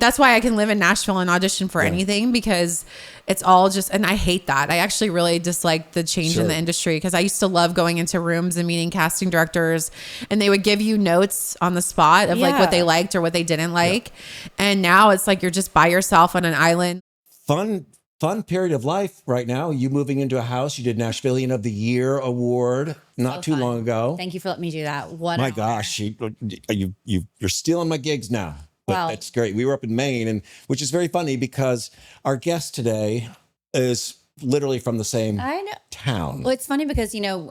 That's why I can live in Nashville and audition for anything, because it's all just, and I hate that. I actually really dislike the change in the industry, because I used to love going into rooms and meeting casting directors, and they would give you notes on the spot of like what they liked or what they didn't like. And now it's like you're just by yourself on an island. Fun period of life right now. You moving into a house. You did Nashvilleian of the Year award not too long ago. Thank you for letting me do that. My gosh, you're stealing my gigs now. But that's great. We were up in Maine, and which is very funny because our guest today is literally from the same town. Well, it's funny because, you know,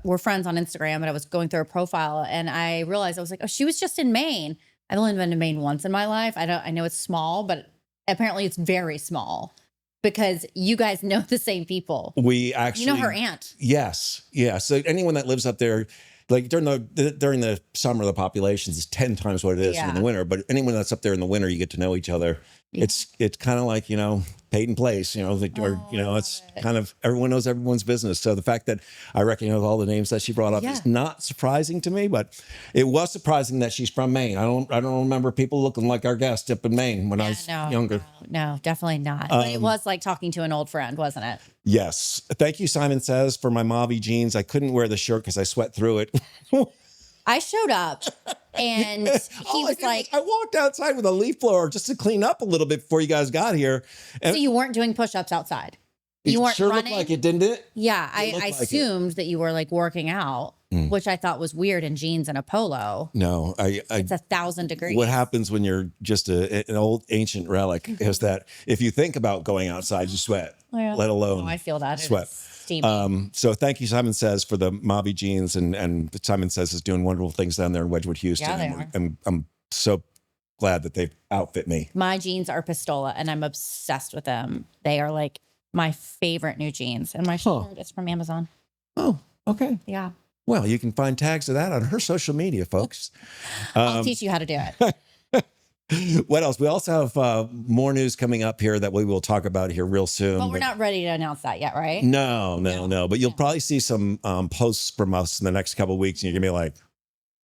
we're friends on Instagram, and I was going through her profile, and I realized, I was like, oh, she was just in Maine. I've only been to Maine once in my life. I know it's small, but apparently it's very small because you guys know the same people. We actually, you know her aunt. Yes. Yeah. So anyone that lives up there, like during the summer, the population is 10 times what it is in the winter. But anyone that's up there in the winter, you get to know each other. Yeah. It's kind of like, you know, Peyton Place, you know, it's kind of, everyone knows everyone's business. So the fact that I recognize all the names that she brought up is not surprising to me, but it was surprising that she's from Maine. I don't remember people looking like our guest up in Maine when I was younger. No, definitely not. But it was like talking to an old friend, wasn't it? Yes. Thank you, Simon Says, for my Mauve jeans. I couldn't wear the shirt because I sweat through it. I showed up and he was like, I walked outside with a leaf blower just to clean up a little bit before you guys got here. And so you weren't doing push-ups outside? You weren't sure running? Looked like it, didn't it? Yeah, I assumed that you were like working out, which I thought was weird in jeans and a polo. No, it's 1,000 degrees. What happens when you're just an old ancient relic is that if you think about going outside, you sweat, let alone I feel that. Sweat. So thank you, Simon Says, for the Mauve jeans, and Simon Says is doing wonderful things down there in Wedgwood, Houston. Yeah, they are. And I'm so glad that they outfit me. My jeans are Pistola, and I'm obsessed with them. They are like my favorite new jeans, and my shirt is from Amazon. Oh, okay. Yeah. Well, you can find tags of that on her social media, folks. I'll teach you how to do it. What else? We also have more news coming up here that we will talk about here real soon. But we're not ready to announce that yet, right? No. But you'll probably see some posts from us in the next couple of weeks, and you're gonna be like,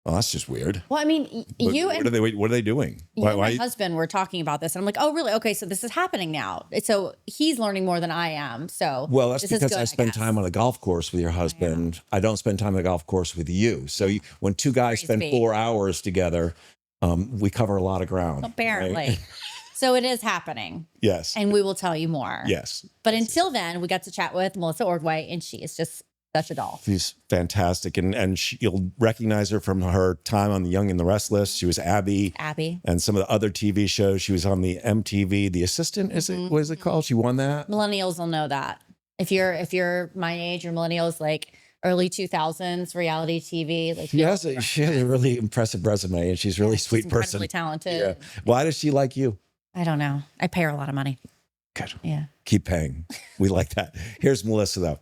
"Oh, that's just weird." Well, I mean, what are they doing? My husband were talking about this, and I'm like, "Oh, really? Okay, so this is happening now." So he's learning more than I am. So that's because I spend time on a golf course with your husband. I don't spend time on a golf course with you. So when two guys spend 4 hours together. We cover a lot of ground. Apparently. Right? So it is happening. Yes. And we will tell you more. Yes. But until then, we got to chat with Melissa Ordway, and she is just such a doll. She's fantastic. And you'll recognize her from her time on The Young and the Restless. She was Abby. And some of the other TV shows. She was on the MTV, The Assistant, what is it called? She won that. Millennials will know that. If you're my age or millennials, like early 2000s reality TV. Like she has a really impressive resume, and she's a really sweet person. Incredibly talented. Yeah. Why does she like you? I don't know. I pay her a lot of money. Good. Yeah. Keep paying. We like that. Here's Melissa, though.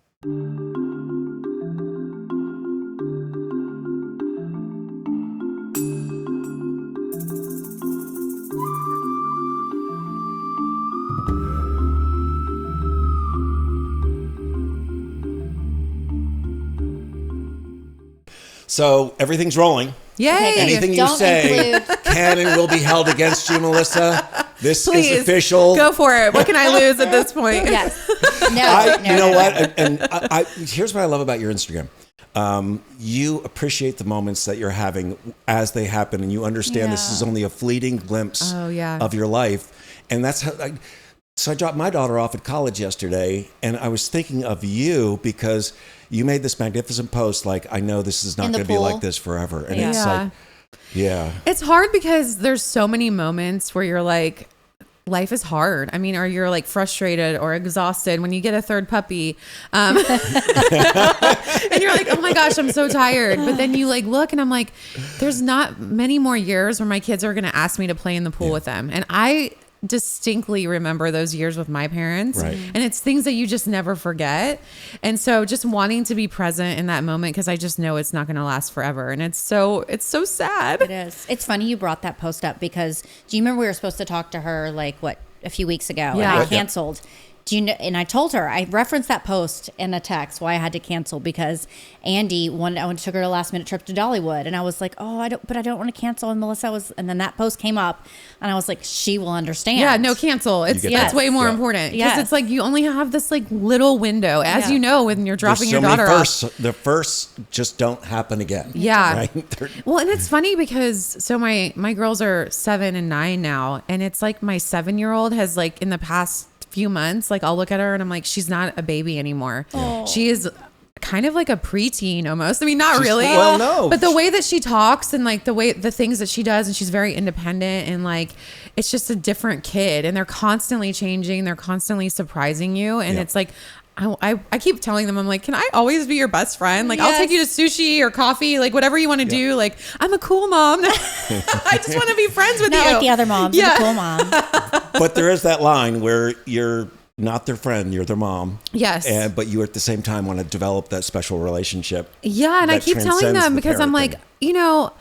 So everything's rolling. Yay. Okay, anything you say can and will be held against you, Melissa. This is official. Go for it. What can I lose at this point? Yes. You know what? And here's what I love about your Instagram. You appreciate the moments that you're having as they happen, and you understand this is only a fleeting glimpse of your life. And that's how so I dropped my daughter off at college yesterday, and I was thinking of you because you made this magnificent post like, I know this is not going to be like this forever. And it's like, it's hard because there's so many moments where you're like, life is hard. I mean, or you're like frustrated or exhausted when you get a third puppy. And you're like, oh my gosh, I'm so tired. But then you like look and I'm like, there's not many more years where my kids are going to ask me to play in the pool with them. And I distinctly remember those years with my parents, and it's things that you just never forget. And so just wanting to be present in that moment, because I just know it's not going to last forever, and it's so sad. It is. It's funny you brought that post up, because do you remember we were supposed to talk to her like a few weeks ago, and I canceled. do you know? And I told her, I referenced that post in a text why I had to cancel because Andy I took her a last minute trip to Dollywood, and I was like, oh, I don't want to cancel. And and then that post came up, and I was like, she will understand. Yeah, no, cancel. That's way more important because it's like you only have this like little window, as you know, when you're dropping your daughter off. The firsts just don't happen again. Yeah. Right? Well, and it's funny because so my girls are 7 and 9 now, and it's like my 7-year-old has like in the past few months, like I'll look at her and I'm like, she's not a baby anymore. Oh. She is kind of like a preteen almost. I mean, not really. Well, no. But the way that she talks and like the things that she does, and she's very independent, and like it's just a different kid, and they're constantly changing. They're constantly surprising you. And it's like, I keep telling them, I'm like, can I always be your best friend? Like, I'll take you to sushi or coffee, like whatever you want to do. Like, I'm a cool mom. I just want to be friends with you. Not like the other moms. Yeah. I'm a cool mom. But there is that line where you're not their friend, you're their mom. Yes. But you at the same time want to develop that special relationship. Yeah. And I keep telling them because I'm like, you know,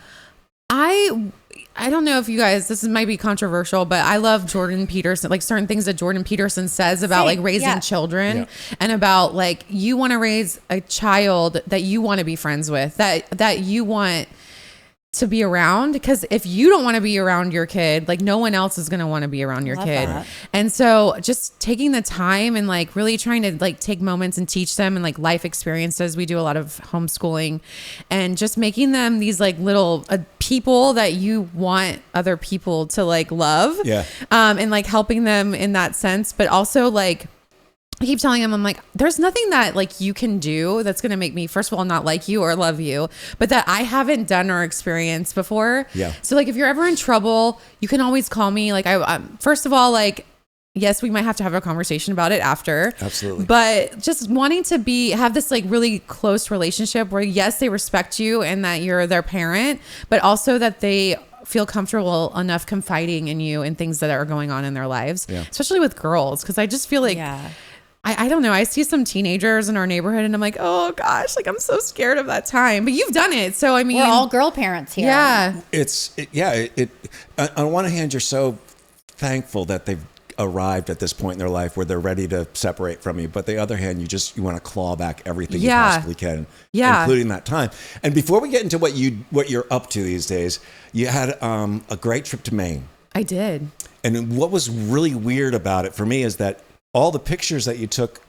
I don't know if you guys, this might be controversial, but I love Jordan Peterson, like certain things that Jordan Peterson says about like raising children and about like, you want to raise a child that you want to be friends with, that you want to be around, because if you don't want to be around your kid, like no one else is going to want to be around your kid. That. And so just taking the time and like really trying to like take moments and teach them and like life experiences. We do a lot of homeschooling and just making them these like little people that you want other people to like love. Yeah. And like helping them in that sense, but also like, I keep telling him, I'm like, there's nothing that like you can do that's going to make me, first of all, not like you or love you, but that I haven't done or experienced before. Yeah. So like, if you're ever in trouble, you can always call me. Like first of all, like, yes, we might have to have a conversation about it after. Absolutely. But just wanting to have this like really close relationship where yes, they respect you and that you're their parent, but also that they feel comfortable enough confiding in you and things that are going on in their lives, especially with girls. Cause I just feel like, I don't know. I see some teenagers in our neighborhood and I'm like, oh gosh, like I'm so scared of that time, but you've done it. So, I mean, we're all girl parents here. Yeah. On one hand, you're so thankful that they've arrived at this point in their life where they're ready to separate from you. But the other hand, you want to claw back everything you possibly can, including that time. And before we get into what you're up to these days, you had a great trip to Maine. I did. And what was really weird about it for me is that all the pictures that you took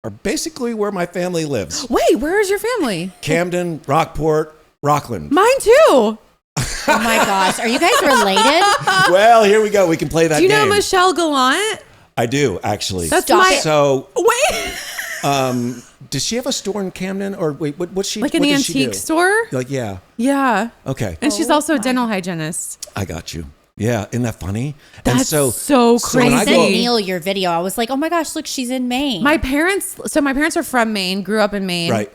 are basically where my family lives. Wait, where is your family? Camden, Rockport, Rockland. Mine too. Oh my gosh. Are you guys related? Well, here we go. We can play that game. Do you know Michelle Gallant? I do, actually. That's So, wait. Does she have a store in Camden? Or wait, what's she? Like an antique store? Like, yeah. Yeah. Okay. And she's also a dental hygienist. I got you. Yeah, isn't that funny? That's so crazy. I sent Neil your video. I was like, oh my gosh, look, she's in Maine. My parents are from Maine, grew up in Maine. Right.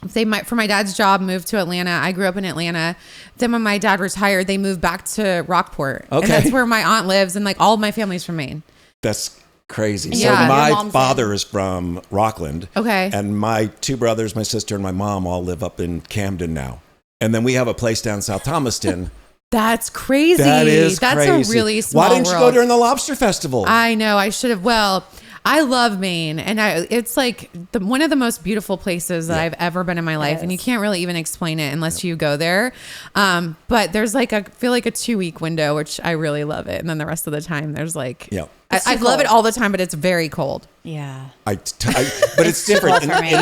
They for my dad's job moved to Atlanta. I grew up in Atlanta. Then when my dad retired, they moved back to Rockport. Okay. And that's where my aunt lives, and like all of my family's from Maine. That's crazy. Yeah. So my father is from Rockland. Okay. And my 2 brothers, my sister, and my mom all live up in Camden now. And then we have a place down South Thomaston. That's crazy. That's a really small Why didn't you world. go during the lobster festival? I know. I should have. Well, I love Maine, and it's like one of the most beautiful places that I've ever been in my life, and you can't really even explain it unless you go there. But there's like I feel like a 2-week window, which I really love it, and then the rest of the time there's like I love it all the time, but it's very cold. Yeah. But it's different. In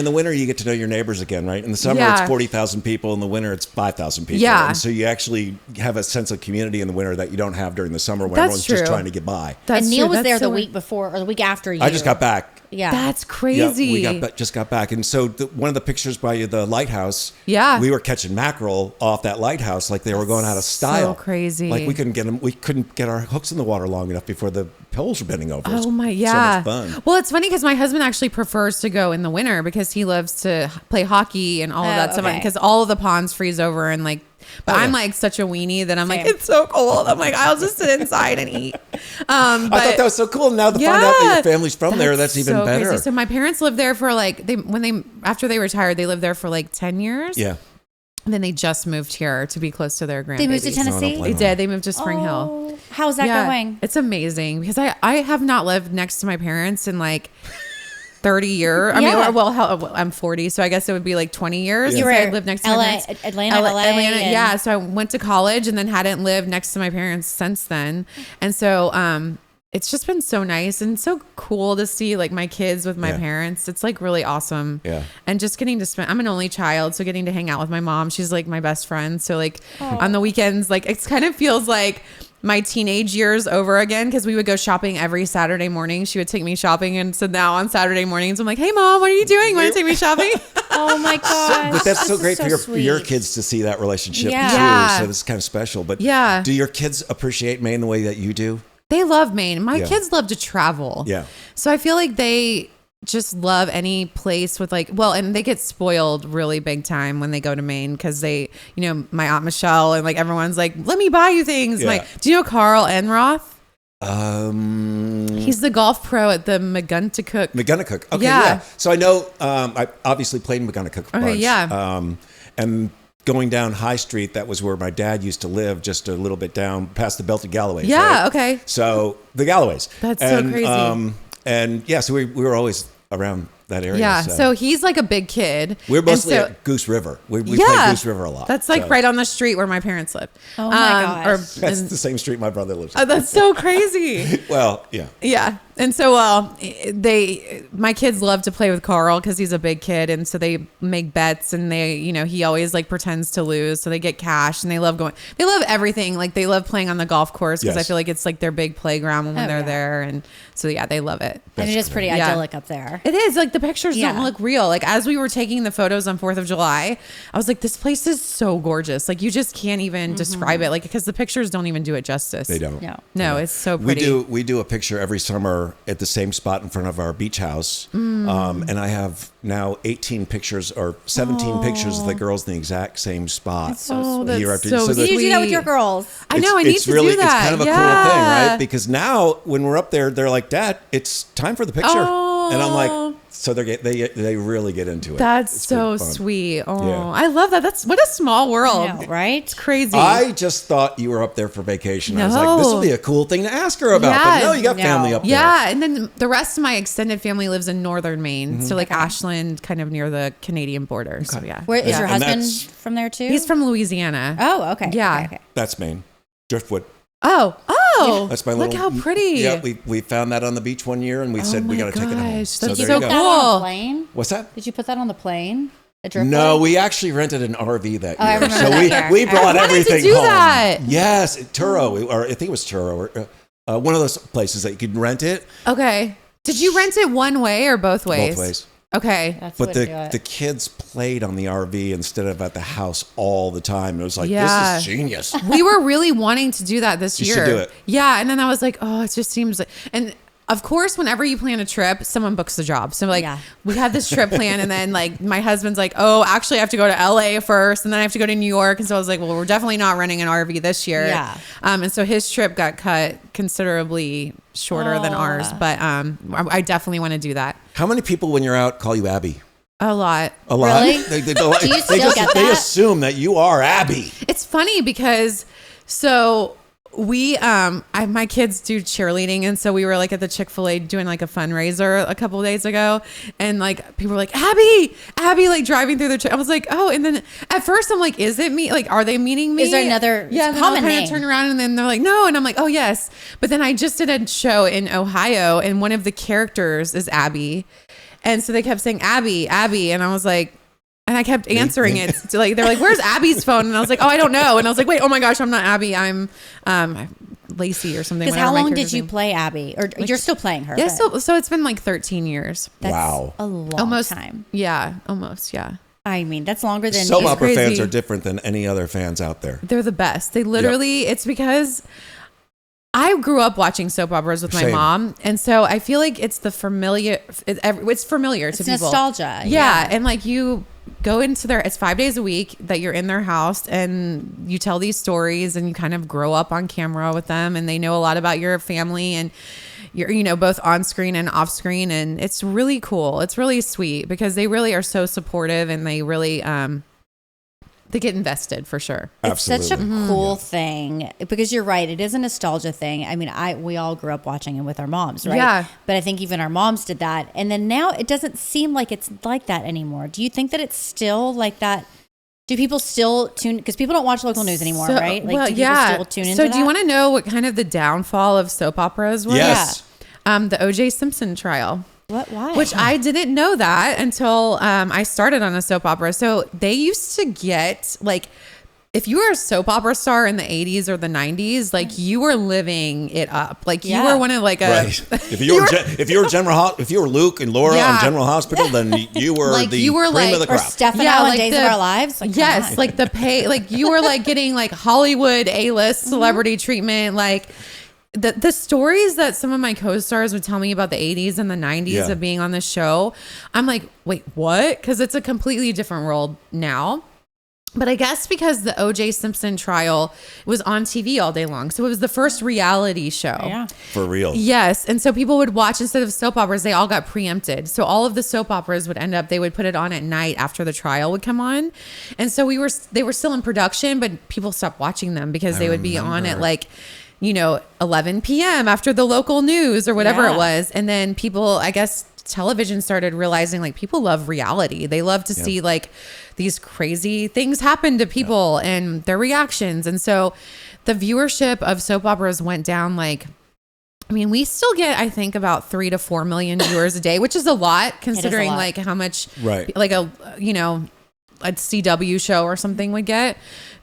the winter, you get to know your neighbors again, right? In the summer, it's 40,000 people. In the winter, it's 5,000 people. Yeah. And so you actually have a sense of community in the winter that you don't have during the summer when everyone's just trying to get by. And Neil was there the week before or the week after you. I just got back. Yeah. That's crazy. Yeah, we just got back. And so one of the pictures by the lighthouse, we were catching mackerel off that lighthouse like they were going out of style. So crazy. Like we couldn't get our hooks in the water long enough before the poles were bending over. Oh my, yeah. So much fun. Well, it's funny because my husband actually prefers to go in the winter because he loves to play hockey and all of that stuff because all of the ponds freeze over and like, but I'm like such a weenie that I'm like, it's so cold. I'm like, I'll just sit inside and eat. But I thought that was so cool. Now to find out that your family's from there, that's even better. Crazy. So my parents lived there for like, after they retired, they lived there for like 10 years. Yeah. And then they just moved here to be close to their grandbabies. They moved to No, I don't Tennessee? blame They did. They moved to Spring Hill. Oh, how's that going? It's amazing because I have not lived next to my parents in like 30 years. I Yeah. mean, well, I'm 40, so I guess it would be like 20 years. You since were I lived next to my LA, parents. Atlanta, LA. and- Yeah, so I went to college and then hadn't lived next to my parents since then. And so it's just been so nice and so cool to see like my kids with my parents. It's like really awesome. Yeah. And just getting to spend, I'm an only child, so getting to hang out with my mom. She's like my best friend. So like on the weekends, like it kind of feels like my teenage years over again because we would go shopping every Saturday morning. She would take me shopping. And so now on Saturday mornings, I'm like, hey, Mom, what are you doing? Want to take me shopping? Oh my gosh. But that's so great for your sweet. kids to see that relationship Yeah. too. Yeah. So it's kind of special. But Yeah. do your kids appreciate Maine the way that you do? They love Maine. My Yeah. kids love to travel. Yeah. So I feel like they just love any place with like, well, and they get spoiled really big time when they go to Maine because they, you know, my Aunt Michelle and like everyone's like, let me buy you things. Yeah. Like, do you know Carl Enroth? McGonagall. He's the golf pro at the McGuntacook. Okay, Yeah. yeah. So I know I obviously played McGonagall a bunch. yeah. And going down High Street, that was where my dad used to live, just a little bit down past the Belted Galloways. Yeah, right? okay. So the Galloways. That's so crazy. And yeah, so we were always around that area. Yeah. So he's like a big kid. we're mostly And so- at Goose River. We play Goose River a lot. That's like so. right on the street where my parents live. Oh my gosh. That's the same street my brother lives on. That's so crazy. Well, yeah. Yeah. And so my kids love to play with Carl because he's a big kid. And so they make bets and he always like pretends to lose. So they get cash and they love everything. Like they love playing on the golf course because I Yes. feel like it's like their big playground when they're yeah. there. And so, yeah, they love it. And it is pretty Yeah. idyllic up there. It is like the pictures Yeah. don't look real. Like as we were taking the photos on 4th of July, I was like, this place is so gorgeous. Like you just can't even describe it. Like, because the pictures don't even do it justice. They don't. No. It's so pretty. We do a picture every summer at the same spot in front of our beach house. And I have now 18 pictures or 17 pictures of the girls in the exact same spot. Oh, that's year after so year. So You need to do that with your sweet. girls. I know. I need to do that. It's kind of a cool Yeah. thing, right? Because now when we're up there, they're like, "Dad, it's time for the picture," and I'm like, so they really get into it. That's It's so been fun. sweet. Oh, Yeah. I love that. That's what a small world. I know, right? It's crazy. I just thought you were up there for vacation. I was like, this No. would be a cool thing to ask her about. Yeah. But no, you got family up there. Yeah, and then the rest of my extended family lives in northern Maine, Mm-hmm. so like Ashland, kind of near the Canadian border. So yeah, Where is Yeah. your And husband that's- from there too? He's from Louisiana. Oh, okay. Yeah. Okay. That's Maine. Driftwood. Oh, That's my look little. how pretty. Yeah, we found that on the beach one year, and we said we my got to take it home. gosh, So that's there so you Put go. that on Cool. the plane? What's that? Did you put that on the plane? The Driftwood? No, we actually rented an RV that year. I remember so that we year. brought I wanted to everything do home. that. Yes, Turo, or I think it was Turo, or one of those places that you could rent it Okay. Did you rent it one way or both ways? both ways. Okay. That's But the way to do the it. kids played on the RV instead of at the house all the time. It was like, Yeah. this is genius. We were really wanting to do that this You year. should do it. Yeah, and then I was like, oh, it just seems like, and of course, whenever you plan a trip, someone books the job. So like, Yeah. we had this trip plan, and then like my husband's like, oh, actually, I have to go to LA first, and then I have to go to New York, and so I was like, well, we're definitely not renting an RV this year. Yeah. And so his trip got cut considerably shorter than ours, but I definitely want to do that How many people, when you're out, call you Abby? a lot. A lot. Really? They Do you still get they that? assume that you are Abby. It's funny because so we my kids do cheerleading, and so we were like at the Chick-fil-A doing like a fundraiser a couple of days ago, and like people were like Abby like driving through the I was like, oh, and then at first I'm like, is it me? Like, are they meaning me? Is there another yeah, and then common I'll kind name? of turn around, and then they're like, no, and I'm like, oh yes. But then I just did a show in Ohio, and one of the characters is Abby, and so they kept saying Abby, and I was like, and I kept answering it. So like, they're like, where's Abby's phone? And I was like, oh, I don't know. And I was like, wait, oh my gosh, I'm not Abby. I'm Lacey or something. Because how whatever my long did character's you name. play Abby? Or you're still playing her? Yeah, but so it's been like 13 years. that's Wow. a long Almost time. Yeah, almost. Yeah. I mean, that's longer than Soap me. opera fans crazy. are different than any other fans out there. They're the best. They literally, it's because I grew up watching soap operas with my Same. mom. And so I feel like it's the familiar, it's familiar to It's people. nostalgia. Yeah. And like you go into it's 5 days a week that you're in their house, and you tell these stories, and you kind of grow up on camera with them, and they know a lot about your family, and you're, both on screen and off screen. And it's really cool. It's really sweet because they really are so supportive, and they really, they get invested for sure. It's such a Absolutely. cool thing because you're right. It is a nostalgia thing. I mean, we all grew up watching it with our moms, right? Yeah. But I think even our moms did that. And then now it doesn't seem like it's like that anymore. Do you think that it's still like that? Do people still tune? Because people don't watch local news anymore, right? Like, do people still tune into So that? do you want to know what kind of the downfall of soap operas was? Yes. The O.J. Simpson trial. What? Why? Which I didn't know that until I started on a soap opera. So they used to get like, if you were a soap opera star in the 80s or the 90s, like you were living it up. Like you were one of like a Right. If you were Luke and Laura on General Hospital, then you were Like, the you were cream like- of the or crop. Stefano in Days of Our Lives? Like, come yes, on. like the pay, like you were like getting like Hollywood A-list Mm-hmm. celebrity treatment. Like the stories that some of my co-stars would tell me about the 80s and the 90s Yeah. of being on the show, I'm like, wait, what? Because it's a completely different world now. But I guess because the O.J. Simpson trial was on TV all day long. So it was the first reality show. Yeah. For real. Yes. And so people would watch, instead of soap operas, they all got preempted. So all of the soap operas would end up, they would put it on at night after the trial would come on. And so they were still in production, but people stopped watching them because they would be on at like, 11 p.m. after the local news or whatever Yeah. it was. And then people, I guess, television started realizing like people love reality. They love to see like these crazy things happen to people and their reactions. And so the viewership of soap operas went down like, I mean, we still get, I think, about 3 to 4 million viewers a day, which is a lot considering lot. like how much Right. like a CW show or something would get.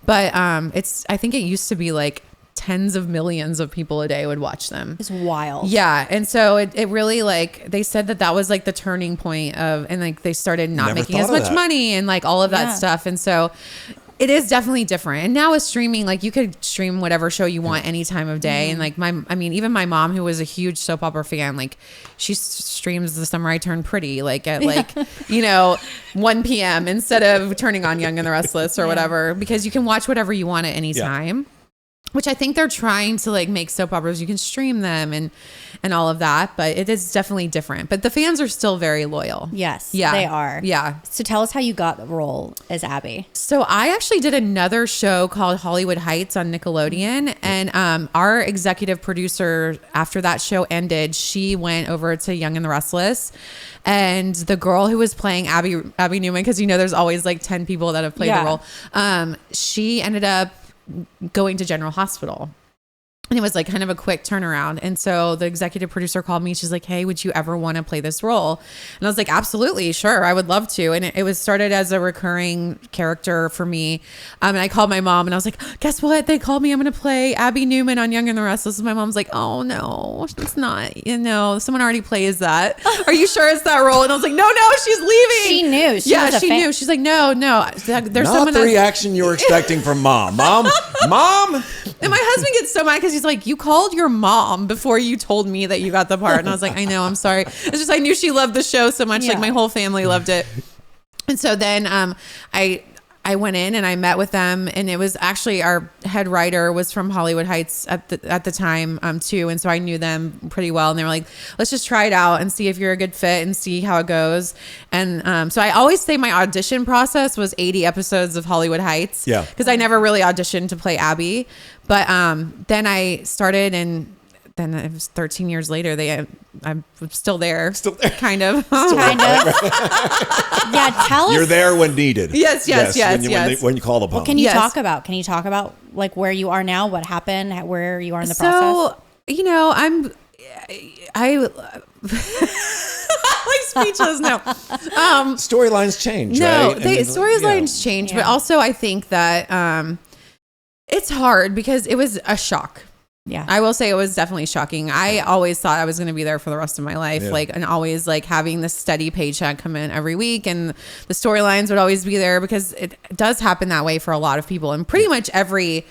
But I think it used to be like tens of millions of people a day would watch them. It's wild. Yeah. And so it really like, they said that was like the turning point of, and like they started not Never making as thought of much that. money and like all of that Yeah. stuff. And so it is definitely different. And now with streaming, like you could stream whatever show you want any time of day. And like even my mom, who was a huge soap opera fan, like she streams The Summer I Turned Pretty, like at 1 p.m. instead of turning on Young and the Restless or whatever, because you can watch whatever you want at any time. Which I think they're trying to like make soap operas. You can stream them and all of that, but it is definitely different. But the fans are still very loyal. Yes. Yeah. They are. Yeah. So tell us how you got the role as Abby. So I actually did another show called Hollywood Heights on Nickelodeon, and our executive producer, after that show ended, she went over to Young and the Restless, and the girl who was playing Abby Newman, because there's always like 10 people that have played the role. She ended up going to General Hospital. And it was like kind of a quick turnaround. And so the executive producer called me. She's like, hey, would you ever want to play this role? And I was like, absolutely. Sure. I would love to. And it was started as a recurring character for me. And I called my mom and I was like, guess what? They called me. I'm going to play Abby Newman on Young and the Restless. And my mom's like, oh no, it's not, someone already plays that. Are you sure it's that role? And I was like, no, she's leaving. She knew. She knew. She's like, no, there's Not someone the that's reaction you were expecting from mom. Mom. And my husband gets so mad because he's like, you called your mom before you told me that you got the part. And I was like, I know, I'm sorry. It's just, I knew she loved the show so much. Like my whole family loved it. And so then I went in and I met with them, and it was actually our head writer was from Hollywood Heights at the time too. And so I knew them pretty well, and they were like, let's just try it out and see if you're a good fit and see how it goes. And so I always say my audition process was 80 episodes of Hollywood Heights. Yeah. Because I never really auditioned to play Abby. But then I started, and then it was 13 years later. I'm still there. Kind of. Kind of. Yeah, tell us. You're there when needed. Yes. When you call upon. What can you Yes. talk about? Can you talk about like where you are now, what happened, where you are in the So, process? I like speechless. No. Storylines change, No, right? storylines change, but also I think that it's hard because it was a shock. Yeah. I will say it was definitely shocking. I always thought I was going to be there for the rest of my life, and always like having this steady paycheck come in every week, and the storylines would always be there because it does happen that way for a lot of people, and pretty much every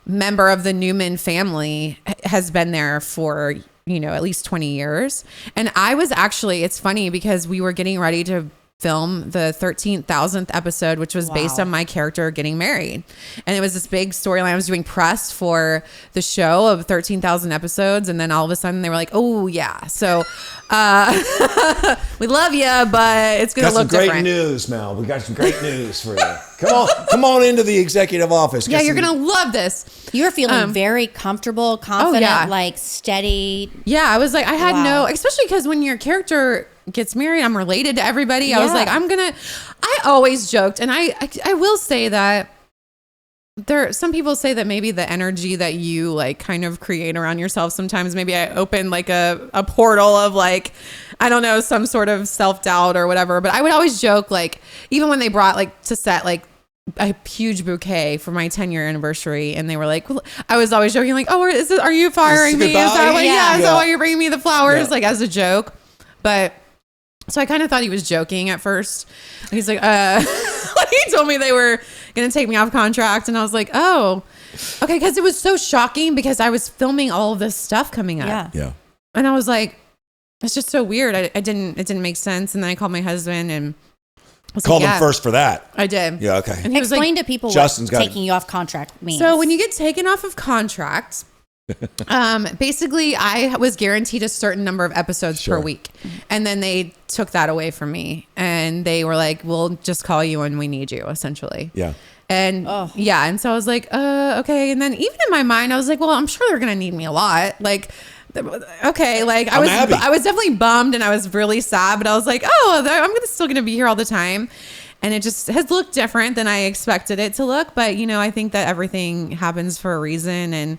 member of the Newman family has been there for at least 20 years. And I was actually, it's funny because we were getting ready to film the 13,000th episode, which was based on my character getting married. And it was this big storyline. I was doing press for the show of 13,000 episodes. And then all of a sudden they were like, oh yeah. So we love you, but it's going to look different. Great news, Mel. We got some great news for you. Come on into the executive office. Yeah, you're going to love this. You were feeling very comfortable, confident, like steady. Yeah, I was like, I had no, especially because when your character gets married, I'm related to everybody. I was like, I always joked. And I will say that some people say that maybe the energy that you like kind of create around yourself, sometimes maybe I open like a portal of like, I don't know, some sort of self-doubt or whatever. But I would always joke, like, even when they brought like to set like a huge bouquet for my 10-year anniversary, and they were like, well, I was always joking like, oh, are you firing me? Is that why, is that why you're bringing me the flowers? Like as a joke. But so I kind of thought he was joking at first. He's like, he told me they were going to take me off contract. And I was like, oh, okay. Cause it was so shocking because I was filming all of this stuff coming up. Yeah. And I was like, it's just so weird. It didn't make sense. And then I called my husband and called him first for that. I did. Yeah. Okay. And he was Explain like, to people what taking you off contract means. So when you get taken off of contract, basically I was guaranteed a certain number of episodes per week, and then they took that away from me, and they were like, we'll just call you when we need you, essentially. Yeah. And and so I was like, okay. And then even in my mind I was like, well, I'm sure they're gonna need me a lot, like, okay, like I was definitely bummed and I was really sad, but I was like, I'm still gonna be here all the time. And it just has looked different than I expected it to look, but I think that everything happens for a reason.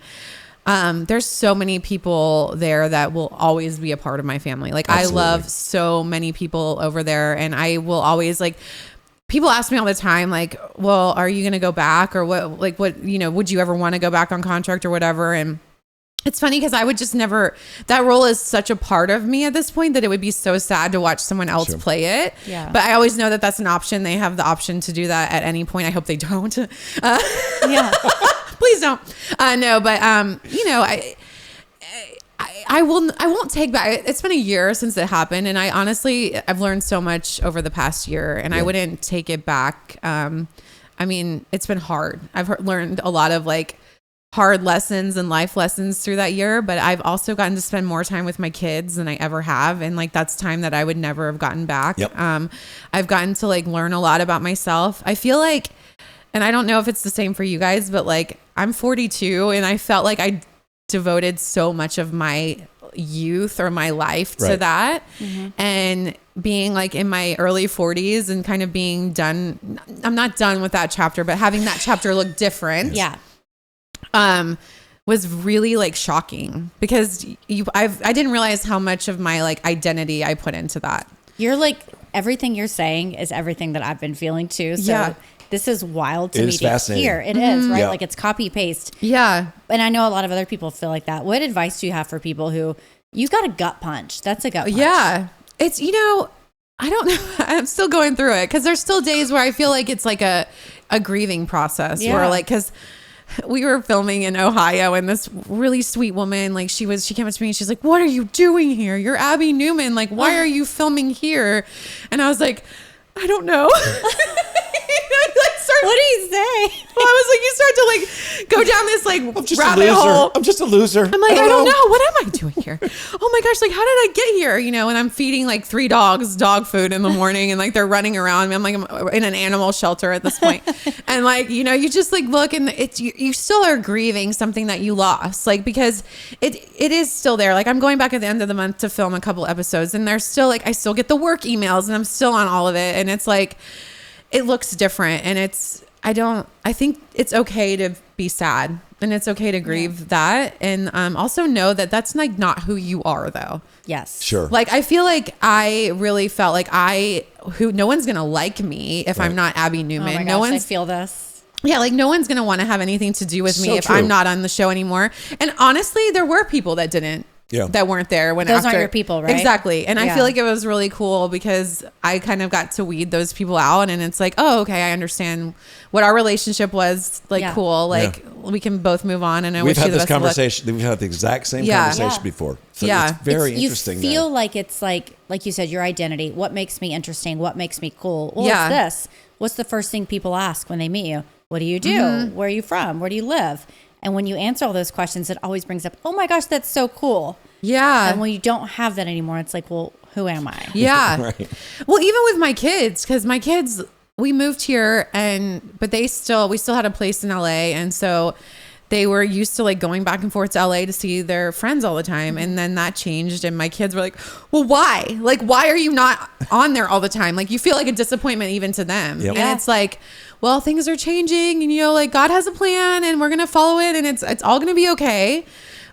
And there's so many people there that will always be a part of my family. Like Absolutely. I love so many people over there, and I will always like, people ask me all the time, like, well, are you going to go back or what, would you ever want to go back on contract or whatever? And it's funny because I would just never, that role is such a part of me at this point that it would be so sad to watch someone else play it. Yeah. But I always know that that's an option. They have the option to do that at any point. I hope they don't. Please don't. No, but I won't take back. It's been a year since it happened, and I've learned so much over the past year, and I wouldn't take it back. I mean, it's been hard. I've learned a lot of like hard lessons and life lessons through that year, but I've also gotten to spend more time with my kids than I ever have, and like that's time that I would never have gotten back. I've gotten to like learn a lot about myself. I feel like, and I don't know if it's the same for you guys, but like I'm 42 and I felt like I devoted so much of my youth or my life to that. Mm-hmm. And being like in my early 40s and kind of being done, I'm not done with that chapter, but having that chapter look different. Was really like shocking because I didn't realize how much of my like identity I put into that. You're like, everything you're saying is everything that I've been feeling too. So this is wild to me to hear. It is, right? Like it's copy paste. Yeah. And I know a lot of other people feel like that. What advice do you have for people who, you've got a gut punch? That's a gut punch. Yeah. It's, I don't know. I'm still going through it because there's still days where I feel like it's like a grieving process where like, because we were filming in Ohio and this really sweet woman, like she came up to me and she's like, what are you doing here? You're Abby Newman. Like, why are you filming here? And I was like, I don't know. What did he say? Well, I was like, you start to like go down this like rabbit hole. I'm just a loser. I'm like, I don't know. What am I doing here? Oh my gosh. Like, how did I get here? And I'm feeding like 3 dogs dog food in the morning and like they're running around. I'm like, I'm in an animal shelter at this point. And like, you just like look and you still are grieving something that you lost. Like, because it is still there. Like I'm going back at the end of the month to film a couple episodes and there's still like, I still get the work emails and I'm still on all of it. And it's like, it looks different and I think it's okay to be sad and it's okay to grieve that. And also know that that's like not who you are though. Yes. Sure. Like I feel like I really felt like no one's going to like me if I'm not Abby Newman. Oh my gosh, I feel this. Yeah. Like no one's going to want to have anything to do with me if I'm not on the show anymore. And honestly, there were people that didn't that weren't there when those after aren't your people, right? Exactly. And I feel like it was really cool because I kind of got to weed those people out, and it's like, oh, okay, I understand what our relationship was like. Cool, like we can both move on. And we've had this conversation. We've had the exact same conversation before. So it's very interesting. You feel like it's like you said, your identity. What makes me interesting? What makes me cool? Well, it's this. What's the first thing people ask when they meet you? What do you do? Where are you from? Where do you live? And when you answer all those questions, it always brings up, oh my gosh, that's so cool. Yeah. And when you don't have that anymore, it's like, well, who am I? Yeah. Right. Well, even with my kids, because my kids, we moved here but we still had a place in LA. And so they were used to like going back and forth to LA to see their friends all the time. And then that changed. And my kids were like, well, why? Like, why are you not on there all the time? Like, you feel like a disappointment even to them. Yep. And it's like, well, things are changing and, like God has a plan and we're going to follow it and it's all going to be okay.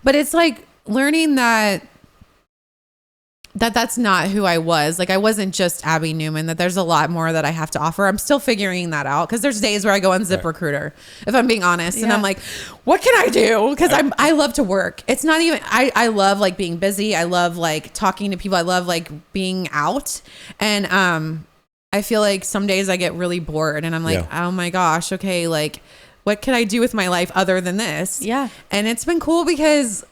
But it's like learning that's not who I was. Like, I wasn't just Abby Newman, that there's a lot more that I have to offer. I'm still figuring that out because there's days where I go on ZipRecruiter, if I'm being honest. And I'm like, what can I do? Because I love to work. It's not even, I love like being busy. I love like talking to people. I love like being out. And, I feel like some days I get really bored and I'm like, oh my gosh, okay, like what can I do with my life other than this? Yeah. And it's been cool because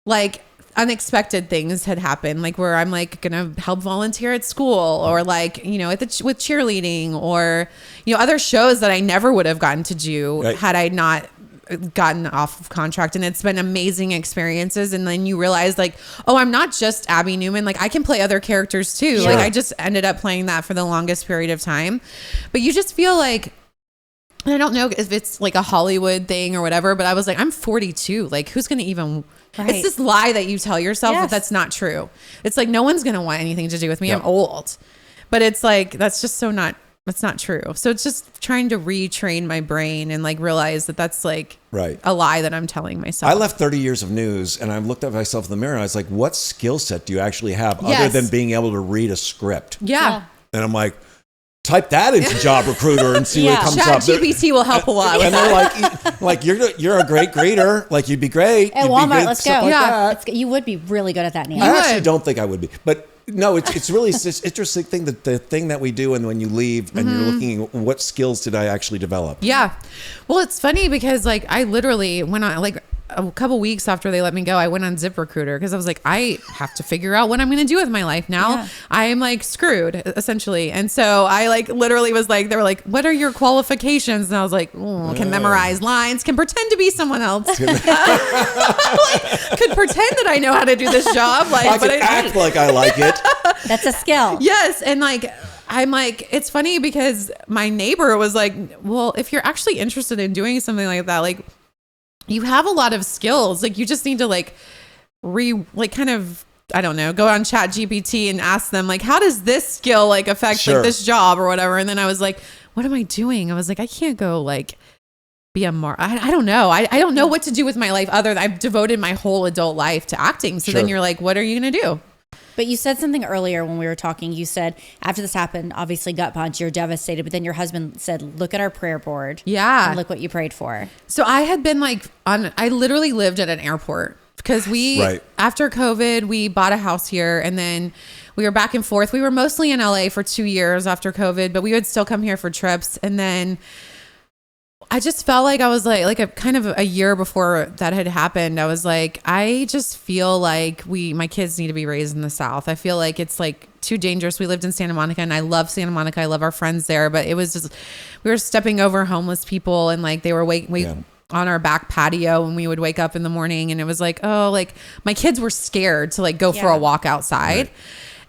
like unexpected things had happened, like where I'm like gonna help volunteer at school or like, with cheerleading or, other shows that I never would have gotten to do had I not gotten off of contract. And it's been amazing experiences. And then you realize like, oh, I'm not just Abby Newman. Like I can play other characters too. Sure. Like I just ended up playing that for the longest period of time. But you just feel like, I don't know if it's like a Hollywood thing or whatever, but I was like, I'm 42. Like who's going to even, it's this lie that you tell yourself that that's not true. It's like, no one's going to want anything to do with me. I'm old, but it's like, that's just that's not true. So it's just trying to retrain my brain and like realize that that's like a lie that I'm telling myself. I left 30 years of news and I looked at myself in the mirror and I was like, what skill set do you actually have other than being able to read a script? Yeah. And I'm like, type that into Job Recruiter and see what comes up. ChatGPT will help a lot. And they're like, you're a great greater. Like you'd be great. At Walmart, let's go. Like you would be really good at that, Neil. I actually don't think I would be, but no, it's really this interesting thing that the thing that we do and when you leave and you're looking at what skills did I actually develop? Yeah. Well, it's funny because like I literally went on like a couple weeks after they let me go, I went on ZipRecruiter because I was like, I have to figure out what I'm going to do with my life now. Yeah. I am like screwed essentially. And so I like literally was like, they were like, what are your qualifications? And I was like, can memorize lines, can pretend to be someone else. Like, could pretend that I know how to do this job. Like, I can act like I like it. That's a skill. Yes. And like, I'm like, it's funny because my neighbor was like, well, if you're actually interested in doing something like that, like, you have a lot of skills. Like you just need to like kind of, I don't know, go on ChatGPT and ask them like, how does this skill like affect like this job or whatever? And then I was like, what am I doing? I was like, I can't go like be a I don't know. I don't know what to do with my life other than I've devoted my whole adult life to acting. So then you're like, what are you going to do? But you said something earlier when we were talking. You said after this happened, obviously gut punch, you're devastated. But then your husband said, look at our prayer board. Yeah. And look what you prayed for. So I had been like I literally lived at an airport because after COVID, we bought a house here and then we were back and forth. We were mostly in LA for 2 years after COVID, but we would still come here for trips. And then I just felt like I was like a kind of a year before that had happened. I was like, I just feel like my kids need to be raised in the South. I feel like it's like too dangerous. We lived in Santa Monica and I love Santa Monica. I love our friends there, but it was just, we were stepping over homeless people and like they were on our back patio and we would wake up in the morning and it was like, oh, like my kids were scared to like go for a walk outside. Right.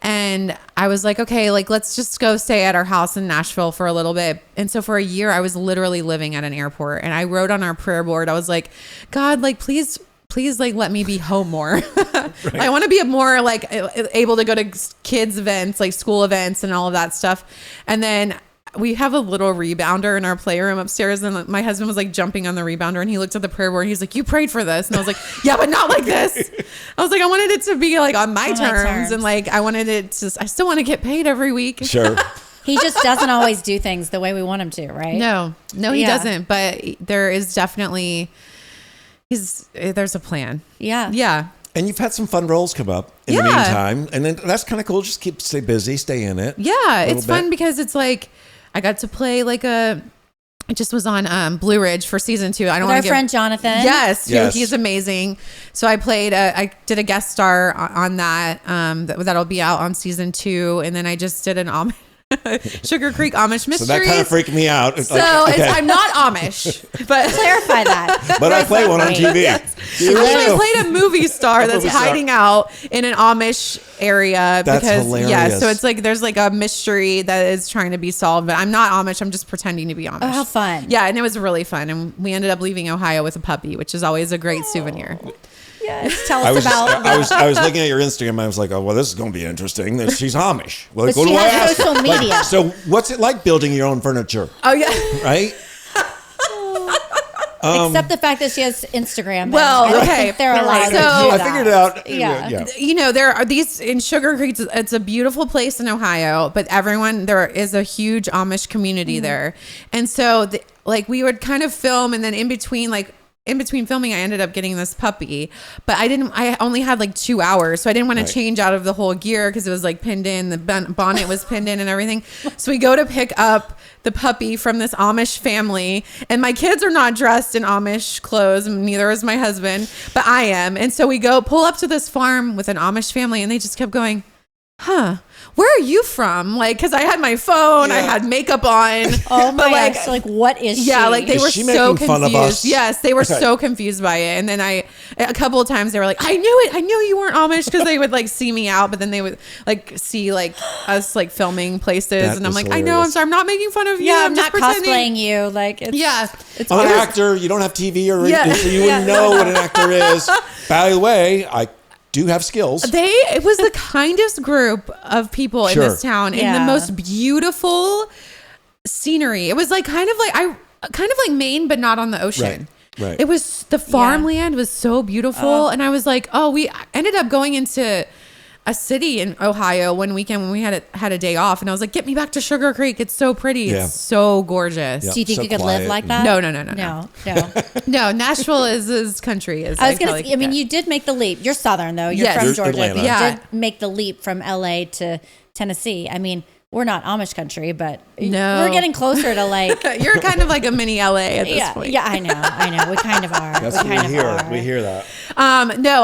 And I was like, okay, like, let's just go stay at our house in Nashville for a little bit. And so for a year, I was literally living at an airport and I wrote on our prayer board, I was like, God, like, please, like, let me be home more. Right. I want to be more like able to go to kids events, like school events and all of that stuff. And then we have a little rebounder in our playroom upstairs and my husband was like jumping on the rebounder and he looked at the prayer board and he's like, you prayed for this. And I was like, yeah, but not like this. I was like, I wanted it to be like on my terms. And like, I wanted it to, I still want to get paid every week. Sure. He just doesn't always do things the way we want him to, right? No, he doesn't. But there is definitely, there's a plan. Yeah. Yeah. And you've had some fun roles come up in the meantime. And then that's kind of cool. Just stay busy, stay in it. Yeah, it's fun because it's like I got to play like I just was on Blue Ridge for season 2. I don't want to friend Jonathan. Yes, he's amazing. So I did a guest star on that. That'll be out on season 2. And then I just did an Sugar Creek Amish Mysteries. So that kind of freaked me out. So I'm not Amish, but clarify that. But I play one on TV. Yes. I played a movie star that's hiding out in an Amish area. That's because hilarious. Yeah, so it's like there's like a mystery that is trying to be solved, but I'm not Amish. I'm just pretending to be Amish. Oh, how fun! Yeah, and it was really fun, and we ended up leaving Ohio with a puppy, which is always a great souvenir. Yes, tell us about. I was looking at your Instagram. I was like, oh well, this is going to be interesting. She's Amish. Like, but she has social media. Like, so what's it like building your own furniture? Oh yeah, right. Except the fact that she has Instagram. Well, okay, they're allowed. So I figured it out. Yeah. You know, there are these in Sugar Creek. It's a beautiful place in Ohio, but there is a huge Amish community there, and so like we would kind of film, and then in between filming, I ended up getting this puppy, but I only had like 2 hours. So I didn't want to change out of the whole gear because it was like pinned in, the bonnet was pinned in and everything. So we go to pick up the puppy from this Amish family, and my kids are not dressed in Amish clothes, and neither is my husband, but I am. And so we pull up to this farm with an Amish family, and they just kept going, huh, where are you from? Like, because I had my phone, I had makeup on. Oh my gosh, like what is she? Yeah, like they were so fun of confused. us? Yes, they were so confused by it. And then a couple of times they were like, I knew you weren't Amish, because they would like see me out, but then they would like see like us like filming places, and I'm like, hilarious. I know, I'm sorry, I'm not making fun of you. Yeah, I'm just not pretending. cosplaying you. Like, it's an actor. You don't have TV or anything, so you wouldn't know what an actor is. By the way, I do have skills. It was the kindest group of people in this town, and the most beautiful scenery. It was like kind of like Maine, but not on the ocean. Right. It was, the farmland was so beautiful, and I was like, oh, we ended up going into a city in Ohio one weekend when we had a day off, and I was like, get me back to Sugar Creek. It's so pretty. It's so gorgeous. Yep. Do you think So you could quiet live like and- that? No. No, Nashville is as country as I was gonna. I mean, you did make the leap. You're Southern though. You're from You're Georgia. Atlanta. But you Yeah. did make the leap from LA to Tennessee. I mean, we're not Amish country, but No. we're getting closer to like. You're kind of like a mini LA at this point. Yeah, I know. We kind of are. That's what we hear. We hear that. No,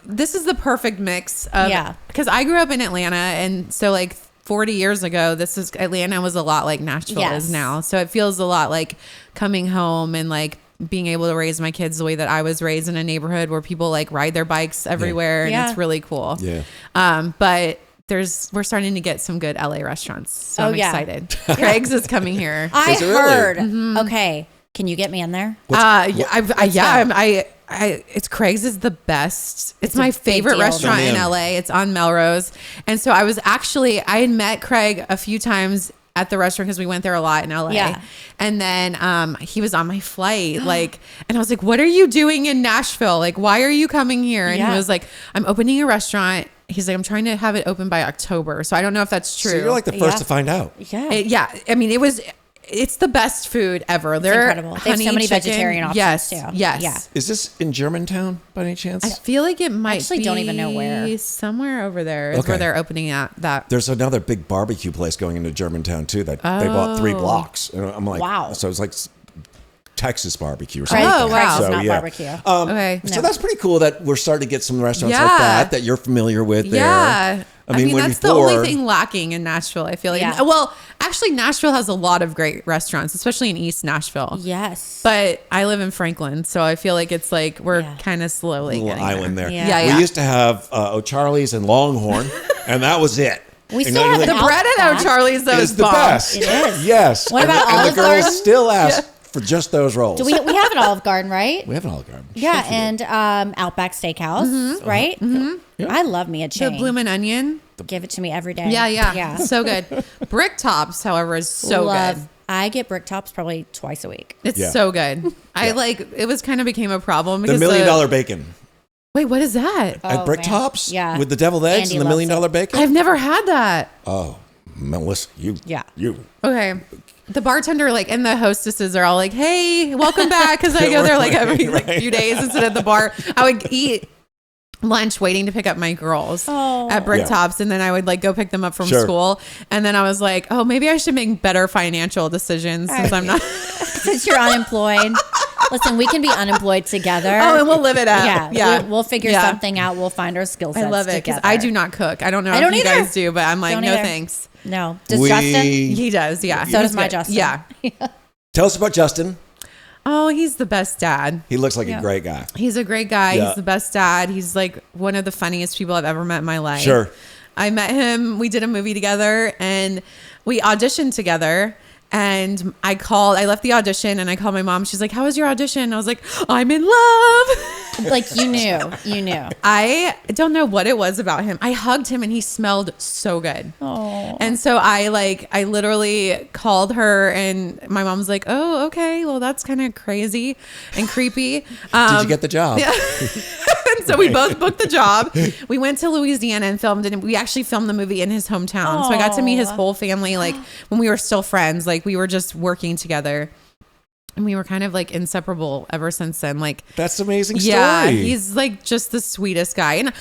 this is the perfect mix of, because I grew up in Atlanta, and so like 40 years ago, Atlanta was a lot like Nashville is now. So it feels a lot like coming home and like being able to raise my kids the way that I was raised, in a neighborhood where people like ride their bikes everywhere, and it's really cool. Yeah. But we're starting to get some good LA restaurants, so I'm excited. Craig's is coming here. I Is it really? heard. Okay, can you get me in there? It's Craig's is the best. It's my favorite deal. restaurant in Come in. LA. It's on Melrose. And so I had met Craig a few times at the restaurant because we went there a lot in LA. Yeah. And then he was on my flight, and I was like, what are you doing in Nashville? Like, why are you coming here? And he was like, I'm opening a restaurant. He's like, I'm trying to have it open by October. So I don't know if that's true. So you're like the first to find out. Yeah. I mean, it's the best food ever. They're incredible. They have so many vegetarian options too. Yes. Yeah. Is this in Germantown by any chance? I feel like it might actually don't even know where. Somewhere over there is where they're opening that. There's another big barbecue place going into Germantown too that they bought 3 blocks. And I'm like, wow. So it's like Texas barbecue or Craig, something. wow. Craig's is So, not yeah. barbecue. Okay. So that's pretty cool that we're starting to get some restaurants like that you're familiar with there. Yeah. I mean, when that's the only thing lacking in Nashville, I feel like. Yeah. Well, actually, Nashville has a lot of great restaurants, especially in East Nashville. Yes. But I live in Franklin, so I feel like it's like we're kind of slowly little getting island there. Yeah. We used to have O'Charlie's and Longhorn, and that was it. We And still now have you're an The bread at Outback. O'Charlie's, though, It's is the bomb. best. It is. Yes. What about and Olive the girls Garden? still ask for just those rolls. We have an Olive Garden, right? We have an Olive Garden. Yeah, and Outback Steakhouse, right? Yeah. I love me a The chain. Bloomin' Onion. Give it to me every day. Yeah. So good. Brick Tops, however, is so Love. good. I get brick tops probably twice a week. It's Yeah. so good. It was kind of became a problem The because $1 million bacon wait, what is that? at Brick man. Tops. Yeah. With the deviled eggs Andy and the $1 loves million bacon. I've never had that. Oh, Melissa, you. Yeah. You. Okay. the bartender and the hostesses are all like, "Hey, welcome back," because I go there every few days and sit at the bar. I would eat lunch waiting to pick up my girls at Bricktops, and then I would go pick them up from school, and then I was like, oh, maybe I should make better financial decisions since I'm not since you're unemployed. Listen, we can be unemployed together. Oh, and we'll live it up. Yeah. We'll figure something out. We'll find our skill sets. I love it because I do not cook. I don't know if you guys do, but I'm like, no thanks. No. Does Justin? He does, yeah. So does my Justin. Yeah. Tell us about Justin. Oh, he's the best dad. He looks like a great guy. He's a great guy. Yeah. He's the best dad. He's one of the funniest people I've ever met in my life. Sure. I met him. We did a movie together and we auditioned together. And I left the audition and I called my mom. She's like, how was your audition? I was like, I'm in love. You knew. I don't know what it was about him. I hugged him and he smelled so good. Oh. And so I literally called her and my mom's like, oh, okay. Well, that's kind of crazy and creepy. Did you get the job? Yeah. And so we both booked the job. We went to Louisiana and filmed it. And we actually filmed the movie in his hometown. So I got to meet his whole family, when we were still friends, we were just working together. And we were kind of inseparable ever since then. That's an amazing story. Yeah, he's just the sweetest guy. And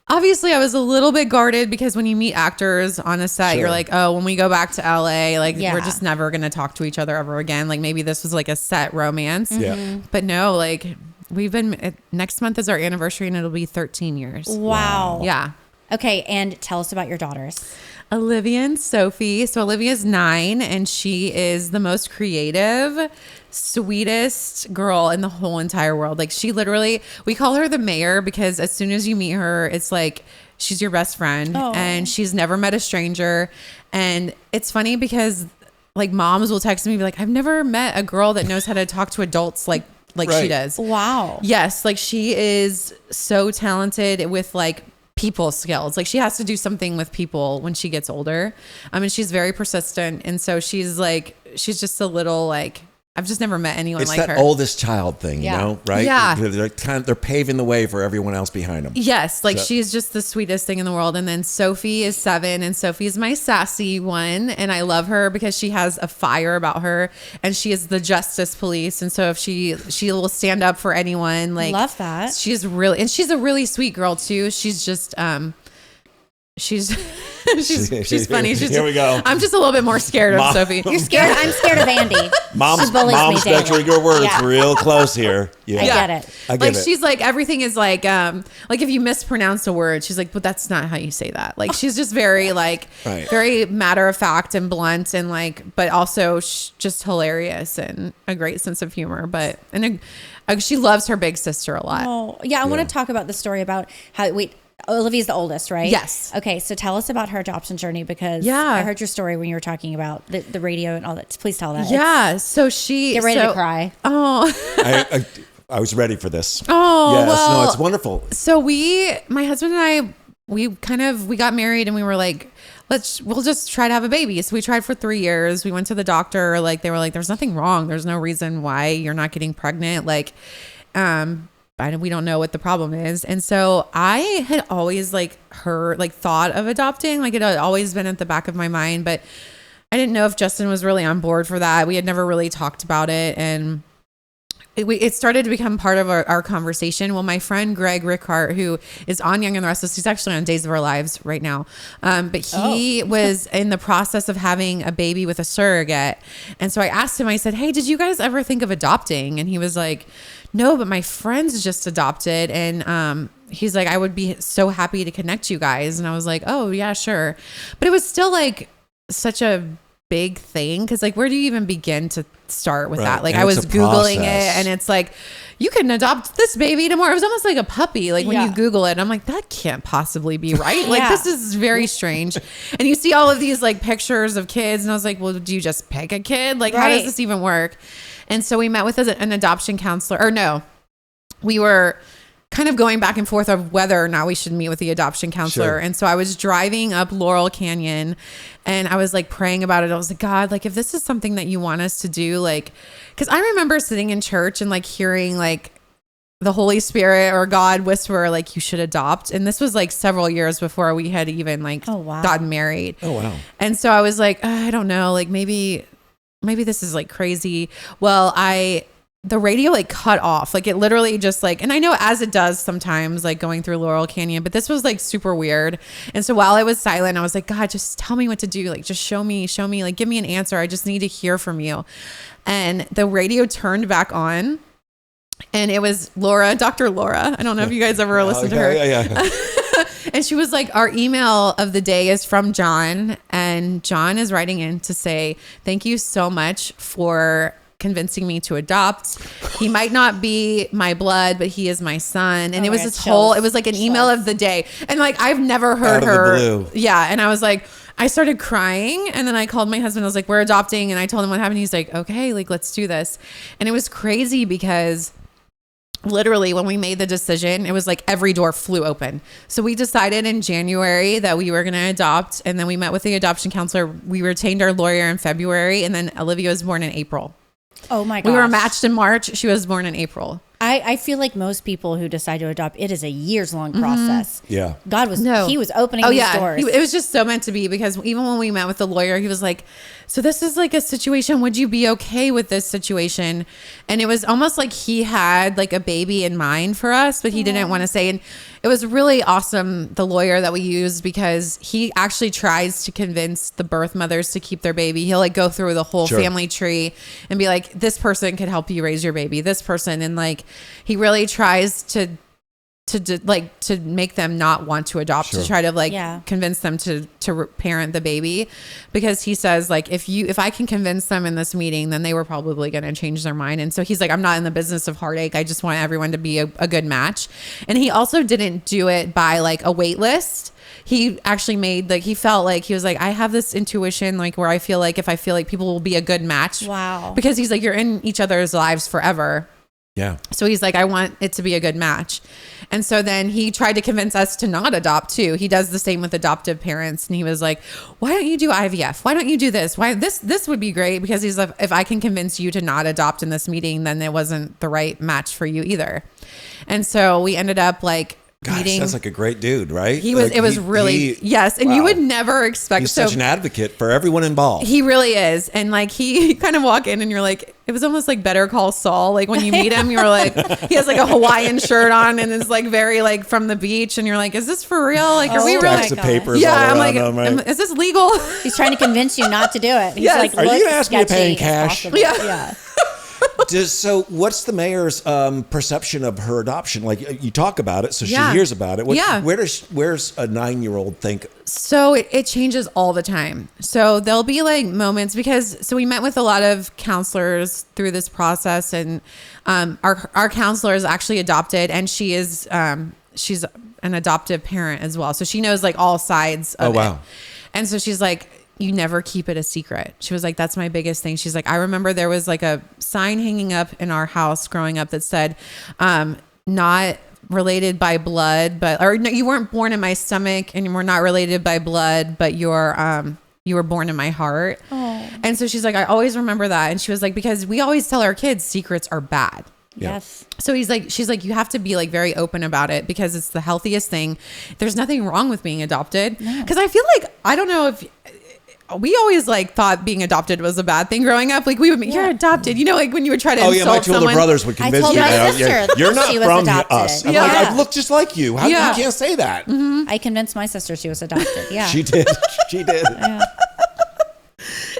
obviously I was a little bit guarded because when you meet actors on a set, you're like, oh, when we go back to LA, we're just never going to talk to each other ever again. Maybe this was a set romance. Yeah. But no, we've been, next month is our anniversary and it'll be 13 years. Wow. Yeah. Okay. And tell us about your daughters. Olivia and Sophie. So Olivia's 9 and she is the most creative, sweetest girl in the whole entire world. She literally, we call her the mayor because as soon as you meet her, it's she's your best friend and she's never met a stranger. And it's funny because moms will text me and be like, I've never met a girl that knows how to talk to adults like she does. Wow. Yes. She is so talented with people skills. She has to do something with people when she gets older. She's very persistent. And so she's just a little I've just never met anyone it's like her. It's that oldest child thing, you know, right? Yeah. They're paving the way for everyone else behind them. Yes. She's just the sweetest thing in the world. And then Sophie is 7 and Sophie's my sassy one. And I love her because she has a fire about her and she is the justice police. And so if she will stand up for anyone, love that. She's a really sweet girl too. She's just, she's funny. Here we go. I'm just a little bit more scared of Sophie. You're scared. I'm scared of Andy. Mom's measuring your words real close here. Yeah. I get it. I get it. She's everything is if you mispronounce a word, she's but that's not how you say that. She's just very very matter of fact and blunt and but also just hilarious and a great sense of humor. But she loves her big sister a lot. Oh yeah. I want to talk about the story about how Olivia's the oldest, right? Yes. Okay, so tell us about her adoption journey because I heard your story when you were talking about the radio and all that. Please tell that. Yeah, so she... Get ready to cry. Oh. I was ready for this. Oh, yes, well, no, it's wonderful. So my husband and I, we got married and we were we'll just try to have a baby. So we tried for 3 years. We went to the doctor. They were there's nothing wrong. There's no reason why you're not getting pregnant. We don't know what the problem is. And so I had always thought of adopting, it had always been at the back of my mind, but I didn't know if Justin was really on board for that. We had never really talked about it. And it started to become part of our conversation. Well, my friend Greg Rickhart, who is on Young and the Restless, he's actually on Days of Our Lives right now. But he was in the process of having a baby with a surrogate. And so I asked him, I said, hey, did you guys ever think of adopting? And he was like, no, but my friends just adopted. And he's like, I would be so happy to connect you guys. And I was like, oh yeah, sure. But it was still such a big thing because where do you even begin to start with that? I was Googling it and it's you can adopt this baby tomorrow. It was almost like a puppy. When you Google it, I'm like, that can't possibly be right. This is very strange. And you see all of these pictures of kids and I was like, well, do you just pick a kid? How does this even work? And so we met with an adoption counselor, or no, we were kind of going back and forth of whether or not we should meet with the adoption counselor. Sure. And so I was driving up Laurel Canyon and I was praying about it. I was like, God, if this is something that you want us to do, because I remember sitting in church and hearing the Holy Spirit or God whisper, you should adopt. And this was several years before we had even gotten married. Oh, wow. And so I was I don't know, maybe maybe this is like crazy. Well, the radio like cut off, like it literally just like, and I know as it does sometimes, like going through Laurel Canyon, but this was like super weird. And so while I was silent, I was like, God, just tell me what to do. Like, just show me, like, give me an answer. I just need to hear from you. And the radio turned back on, and it was Dr. Laura. I don't know if you guys ever listened to her. Yeah. And she was like, our email of the day is from John, and John is writing in to say, thank you so much for convincing me to adopt. He might not be my blood, but he is my son. And it was this whole, it was like an email of the day. And like, I've never heard her. Yeah. And I was like, I started crying, and then I called my husband. I was like, we're adopting. And I told him what happened. He's like, okay, like, let's do this. And it was crazy because literally when we made the decision, it was like every door flew open. So we decided in January that we were going to adopt. And then we met with the adoption counselor. We retained our lawyer in February, and then Olivia was born in April. Oh my gosh. We were matched in March. She was born in April. I feel like most people who decide to adopt, it is a years long process. Yeah. God he was opening these doors. It was just so meant to be, because even when we met with the lawyer, he was like, so this is like a situation. Would you be okay with this situation? And it was almost like he had like a baby in mind for us, but he didn't want to say. And it was really awesome, the lawyer that we used, because he actually tries to convince the birth mothers to keep their baby. He'll like go through the whole family tree and be like, this person could help you raise your baby, this person. And like, he really tries to make them not want to adopt, to try to like convince them to parent the baby, because he says like, if I can convince them in this meeting, then they were probably going to change their mind. And so he's like, I'm not in the business of heartache. I just want everyone to be a good match. And he also didn't do it by like a wait list. He actually made like, he felt like, he was like, I have this intuition, like where I feel like if I feel like people will be a good match. Wow. Because he's like, you're in each other's lives forever. Yeah. So he's like, I want it to be a good match. And so then he tried to convince us to not adopt too. He does the same with adoptive parents. And he was like, why don't you do IVF? Why don't you do this? Why this would be great, because he's like, if I can convince you to not adopt in this meeting, then it wasn't the right match for you either. And so we ended up like, sounds like a great dude, right? He was. Like it was really yes, and you would never expect. He's such an advocate for everyone involved. He really is, and like he kind of walk in, and you're like, it was almost like Better Call Saul. Like when you meet him, you're like, he has like a Hawaiian shirt on, and is like very like from the beach, and you're like, is this for real? Like, are we really? Stacks of papers yeah, all I'm like, him, right? is this legal? He's trying to convince you not to do it. He's Yes. like, are you gonna ask me to pay in cash? Yeah. So what's the mayor's perception of her adoption? Like you talk about it, so she hears about it. Where's a 9-year-old think? So it changes all the time. So there'll be like moments, because we met with a lot of counselors through this process, and our counselor is actually adopted, and she's an adoptive parent as well. So she knows like all sides of it. And so she's like, you never keep it a secret. She was like, that's my biggest thing. She's like, I remember there was like a sign hanging up in our house growing up that said, not related by blood, or no, you weren't born in my stomach, and you were not related by blood, but you were born in my heart. Oh. And so she's like, I always remember that. And she was like, because we always tell our kids secrets are bad. Yes. So she's like, you have to be like very open about it, because it's the healthiest thing. There's nothing wrong with being adopted. Because I feel like, I don't know if we always like thought being adopted was a bad thing growing up. Like we would be, you're adopted, you know, like when you would try to insult my two older someone. brothers would convince me. My sister you're not she was from adopted. us. I'm like, I look just like you. How you can't say that? Mm-hmm. I convinced my sister she was adopted. Yeah, she did. She did. Yeah.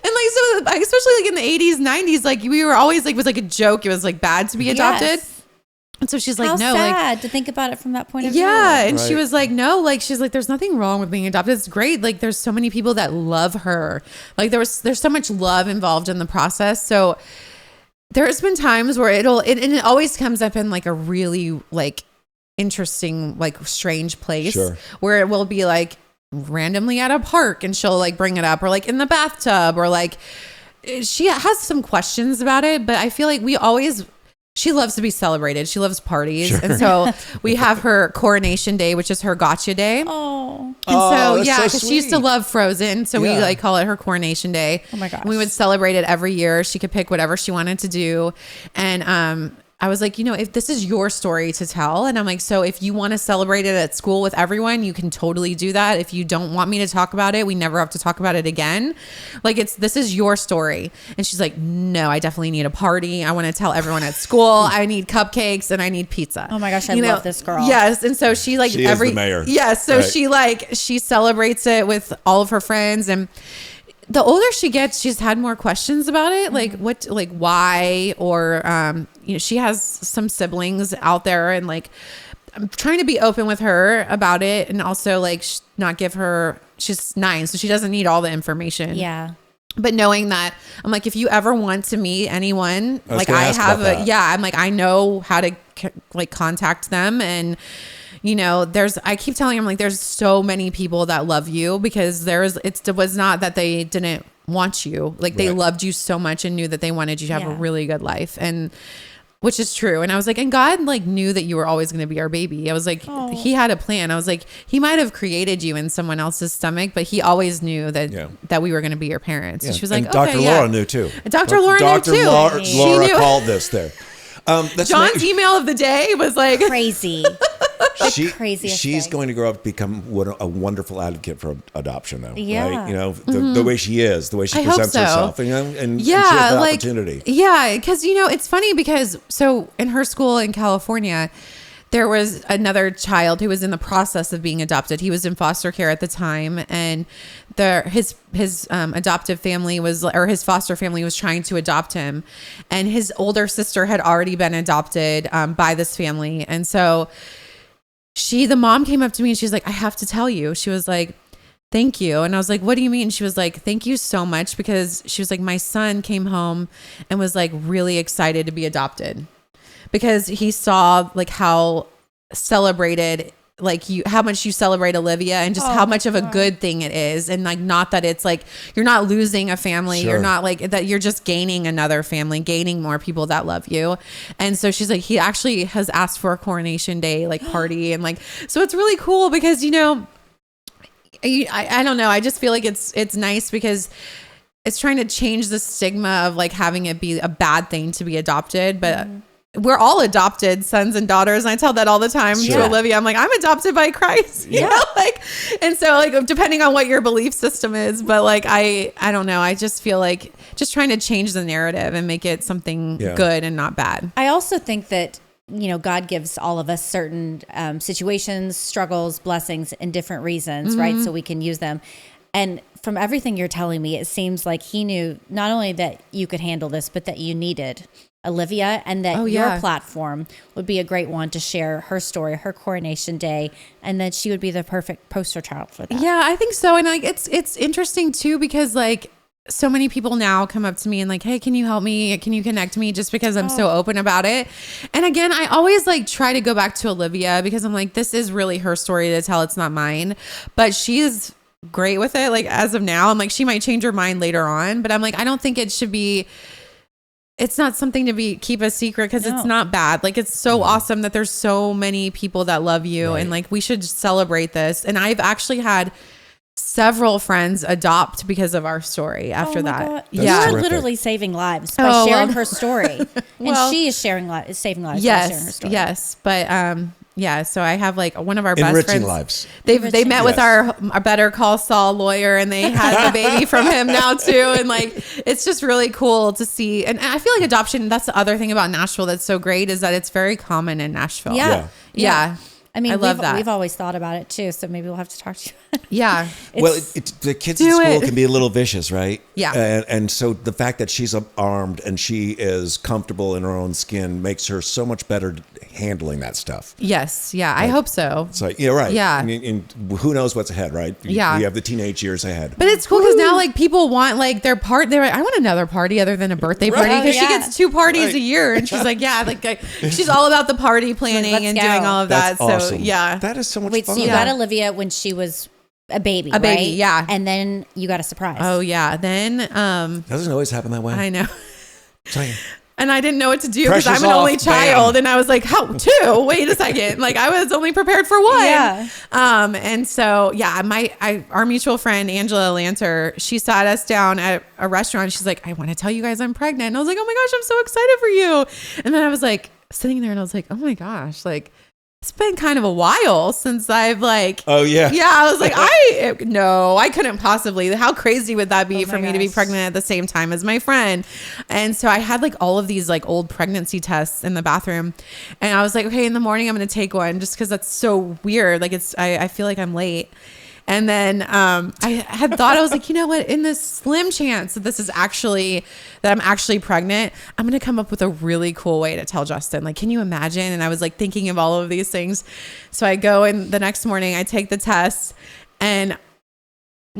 And like, so especially like in the 80s, 90s, like we were always like, it was like a joke. It was like bad to be adopted. Yes. And so she's like, how no, sad like to think about it from that point of view. Yeah. And she was like, no, like, she's like, there's nothing wrong with being adopted. It's great. Like there's so many people that love her. Like there's so much love involved in the process. So there's been times where it always comes up in like a really like interesting, like strange place where it will be like randomly at a park and she'll like bring it up, or like in the bathtub, or like she has some questions about it, but I feel like she loves to be celebrated. She loves parties. And so we have her Coronation Day, which is her gotcha day. Oh. And so, because so she used to love Frozen. So we like call it her Coronation Day. Oh my gosh. And we would celebrate it every year. She could pick whatever she wanted to do. And I was like, if this is your story to tell, and I'm like, so if you want to celebrate it at school with everyone, you can totally do that. If you don't want me to talk about it, we never have to talk about it again. Like this is your story. And she's like, no, I definitely need a party. I want to tell everyone at school. I need cupcakes and I need pizza. Oh my gosh, I love this girl. Yes. And so she is the mayor. Yes. So she celebrates it with all of her friends, and the older she gets, she's had more questions about it. Like why, or, she has some siblings out there, and like, I'm trying to be open with her about it, and also like not give her, she's 9, so she doesn't need all the information. Yeah. But knowing that, I'm like, if you ever want to meet anyone, I'm like, I know how to like contact them. And I keep telling him, like, there's so many people that love you, because it was not that they didn't want you. Like, they loved you so much and knew that they wanted you to have a really good life. And which is true. And I was like, and God like knew that you were always going to be our baby. I was like, he had a plan. I was like, he might have created you in someone else's stomach, but he always knew that we were going to be your parents. And she was like, and Dr. Laura knew too. Dr. Laura knew too. Laura called this there. John's email of the day was like crazy. She's going to grow up to become a wonderful advocate for adoption, though. Yeah. Right? The way she is, the way she presents herself, and she has the opportunity. Yeah, because it's funny because in her school in California, there was another child who was in the process of being adopted. He was in foster care at the time, and his adoptive family his foster family was trying to adopt him, and his older sister had already been adopted by this family, and so the mom came up to me and she's like, I have to tell you. She was like, thank you. And I was like, what do you mean? She was like, thank you so much, because she was like, my son came home and was like really excited to be adopted, because he saw like how celebrated, like how much you celebrate Olivia, and just how much of a good thing it is. And like, not that it's like, you're not losing a family. Sure. You're not like that. You're just gaining another family, gaining more people that love you. And so she's like, he actually has asked for a Coronation Day, like party. And like, so it's really cool because, I don't know. I just feel like it's nice because it's trying to change the stigma of like having it be a bad thing to be adopted. But we're all adopted sons and daughters. And I tell that all the time to Olivia. I'm like, I'm adopted by Christ, you know, like, and so like, depending on what your belief system is, but like, I don't know. I just feel like just trying to change the narrative and make it something good and not bad. I also think that, God gives all of us certain situations, struggles, blessings, and different reasons, right? So we can use them. And from everything you're telling me, it seems like he knew not only that you could handle this, but that you needed Olivia, and that your platform would be a great one to share her story, her Coronation Day, and that she would be the perfect poster child for that. Yeah, I think so. And like, it's interesting too, because like so many people now come up to me and like, hey, can you help me? Can you connect me? Just because I'm so open about it. And again, I always like try to go back to Olivia, because I'm like, this is really her story to tell. It's not mine, but she is great with it. Like as of now, I'm like, she might change her mind later on, but I'm like, I don't think it should be, it's not something to keep a secret, because it's not bad. Like, it's so awesome that there's so many people that love you, and like, we should celebrate this. And I've actually had several friends adopt because of our story after that. You are literally saving lives by sharing her story. And she is saving lives by sharing her story. Yes. But so I have like one of our best friends. Lives. They met with our Better Call Saul lawyer, and they had the baby from him now too. And like, it's just really cool to see. And I feel like adoption, that's the other thing about Nashville that's so great, is that it's very common in Nashville. Yeah. I mean, I love that. We've always thought about it too, so maybe we'll have to talk to you. Yeah. Well, the kids in school can be a little vicious, right? Yeah. And so the fact that she's armed and she is comfortable in her own skin makes her so much better handling that stuff. Yes. Yeah. I hope so. So right. Yeah. And who knows what's ahead, right? You have the teenage years ahead. But it's cool because now like people want like their part. They're like, I want another party other than a birthday party, because she gets 2 parties a year, and she's like, like she's all about the party planning and doing all of that. That's awesome. So yeah, that is so much fun. So you got Olivia when she was a baby, right? Yeah. And then you got a surprise. Oh yeah. Then doesn't always happen that way. I know. Sorry. And I didn't know what to do, because I'm an only child. And I was like, how 2? Wait a second. Like, I was only prepared for 1. Yeah. And so, our mutual friend, Angela Lanter, she sat us down at a restaurant. She's like, I want to tell you guys I'm pregnant. And I was like, oh my gosh, I'm so excited for you. And then I was like, sitting there and I was like, oh my gosh, like it's been kind of a while since I've like, Oh yeah. yeah, I was like, I couldn't possibly. How crazy would that be for me to be gosh. pregnant at the same time as my friend? And so I had like all of these like old pregnancy tests in the bathroom, and I was like, okay, in the morning I'm going to take one just because that's so weird. Like I feel like I'm late. And then I had thought, I was like, you know what, in this slim chance that that I'm actually pregnant, I'm going to come up with a really cool way to tell Justin. Like, can you imagine? And I was like thinking of all of these things. So I go, and the next morning I take the test, and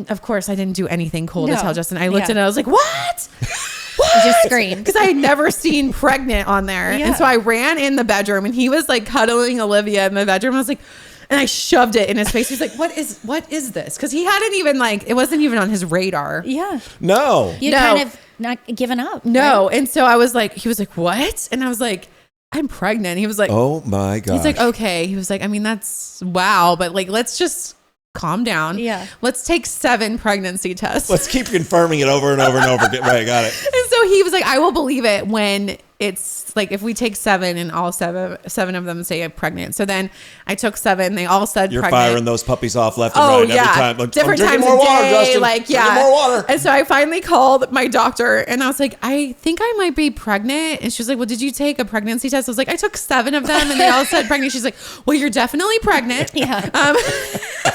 of course I didn't do anything cool to tell Justin. I looked at it, I was like, what? I just screamed because I had never seen pregnant on there. And so I ran in the bedroom, and he was like cuddling Olivia in the bedroom. I was like, and I shoved it in his face. He's like, what is this? Because he hadn't even like, it wasn't even on his radar. Yeah. No. You kind of not given up. No. Right? And so I was like, he was like, what? And I was like, I'm pregnant. He was like, oh my God. He's like, okay. He was like, I mean, that's wow. But like, let's just calm down. Yeah. Let's take 7 pregnancy tests. Let's keep confirming it over and over and over. Right. Got it. And so he was like, I will believe it when it's like, if we take 7 and all seven of them say I'm pregnant. So then I took 7. They all said You're pregnant. firing those puppies off left and right every time. Like, Different I'm times more a water, day. Justin. Like, Drinking more water. And so I finally called my doctor, and I was like, I think I might be pregnant. And she was like, well, did you take a pregnancy test? I was like, I took 7 of them, and they all said pregnant. She's like, well, you're definitely pregnant. Yeah.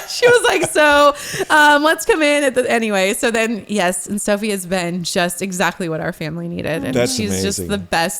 She was like, so let's come in anyway. So then, yes. And Sophie has been just exactly what our family needed. And That's she's amazing. just the best.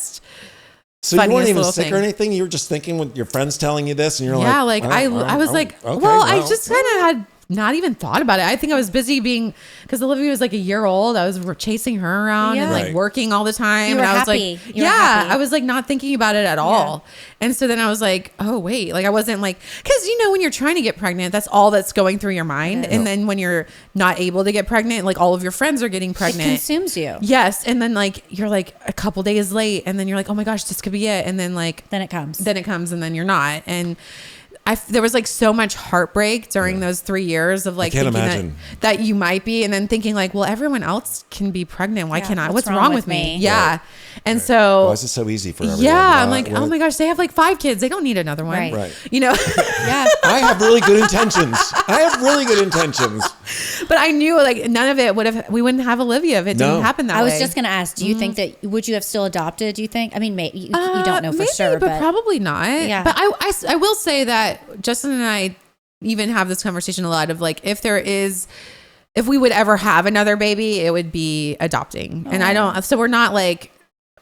So you weren't even sick thing. or anything? You were just thinking with your friends telling you this, and you're like, yeah, like I was like, okay, well, I just kind of had not even thought about it. I think I was busy because Olivia was like a year old. I was chasing her around and like working all the time. You were and I was happy. like, I was like not thinking about it at all. And so then I was like, oh wait, like I wasn't like, because when you're trying to get pregnant, that's all that's going through your mind. And then when you're not able to get pregnant, like all of your friends are getting pregnant. It consumes you. Yes. And then like you're like a couple days late, and then you're like, oh my gosh, this could be it. And then like then it comes, and then you're not. And there was like so much heartbreak during those 3 years of like thinking that you might be, and then thinking like, well, everyone else can be pregnant. Why can't I? What's wrong with me? Yeah. Right. And so why is it so easy for everyone? Yeah. I'm like, oh my gosh, they have like 5 kids. They don't need another one. Right. Yeah. I have really good intentions. But I knew like none of it we wouldn't have Olivia if it didn't happen that way. I was just going to ask, do you think that, would you have still adopted, do you think? I mean, maybe you don't know for maybe, sure, but probably not. Yeah. But I will say that Justin and I even have this conversation a lot of like, if we would ever have another baby, it would be adopting. And so we're not like,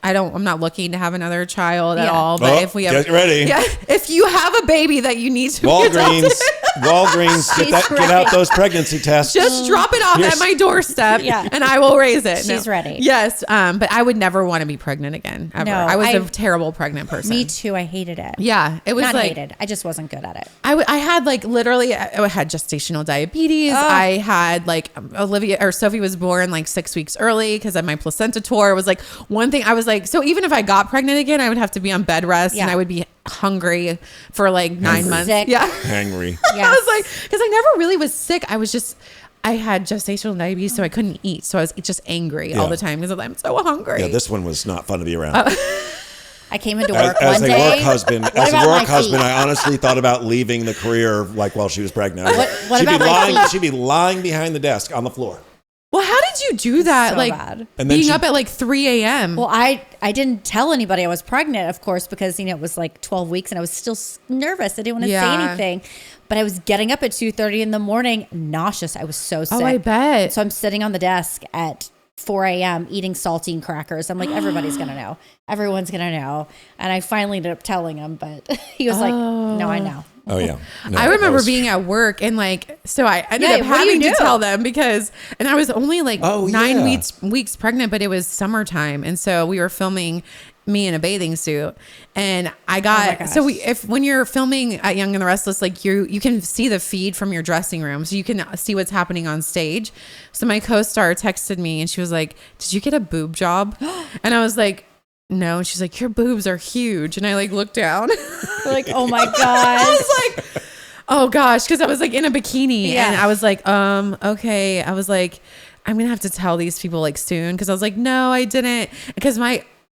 I'm not looking to have another child at all. But if we get ready. Yeah, if you have a baby that you need to Walgreens, get out those pregnancy tests. Just drop it off at my doorstep, and I will raise it. She's ready. Yes, but I would never want to be pregnant again. Ever. No, I was a terrible pregnant person. Me too. I hated it. Yeah, it was not like hated. I just wasn't good at it. I had like literally, I had gestational diabetes. I had like Sophie was born like 6 weeks early because of my placenta tour. It was like one thing I was like, so even if I got pregnant again, I would have to be on bed rest and I would be hungry for like 9 months. Sick. Yeah. Hangry. I was like, because I never really was sick. I had gestational diabetes, so I couldn't eat. So I was just angry all the time because I'm so hungry. Yeah, this one was not fun to be around. I came into work as one a day. work husband, I honestly thought about leaving the career like while she was pregnant. She'd be lying behind the desk on the floor. Well, how did you do that? So like bad. And then being up at like 3 a.m. Well, I didn't tell anybody I was pregnant, of course, because it was like 12 weeks and I was still nervous. I didn't want to say anything. But I was getting up at 2:30 in the morning, nauseous. I was so sick. Oh, I bet. So I'm sitting on the desk at 4 a.m. eating saltine crackers. I'm like, everybody's going to know. Everyone's going to know. And I finally ended up telling him, but he was like, no, I know. Oh yeah. No, I remember being at work and like, so I ended up having to tell them and I was only like 9 weeks pregnant, but it was summertime. And so we were filming me in a bathing suit, and I got, when you're filming at Young and the Restless, like you can see the feed from your dressing room. So you can see what's happening on stage. So my co-star texted me and she was like, did you get a boob job? And I was like, no. And she's like, your boobs are huge. And I like looked down like, oh my God. I was like, oh gosh. Cause I was like in a bikini and I was like, okay. I was like, I'm going to have to tell these people like soon. Cause I was like, no, I didn't. Because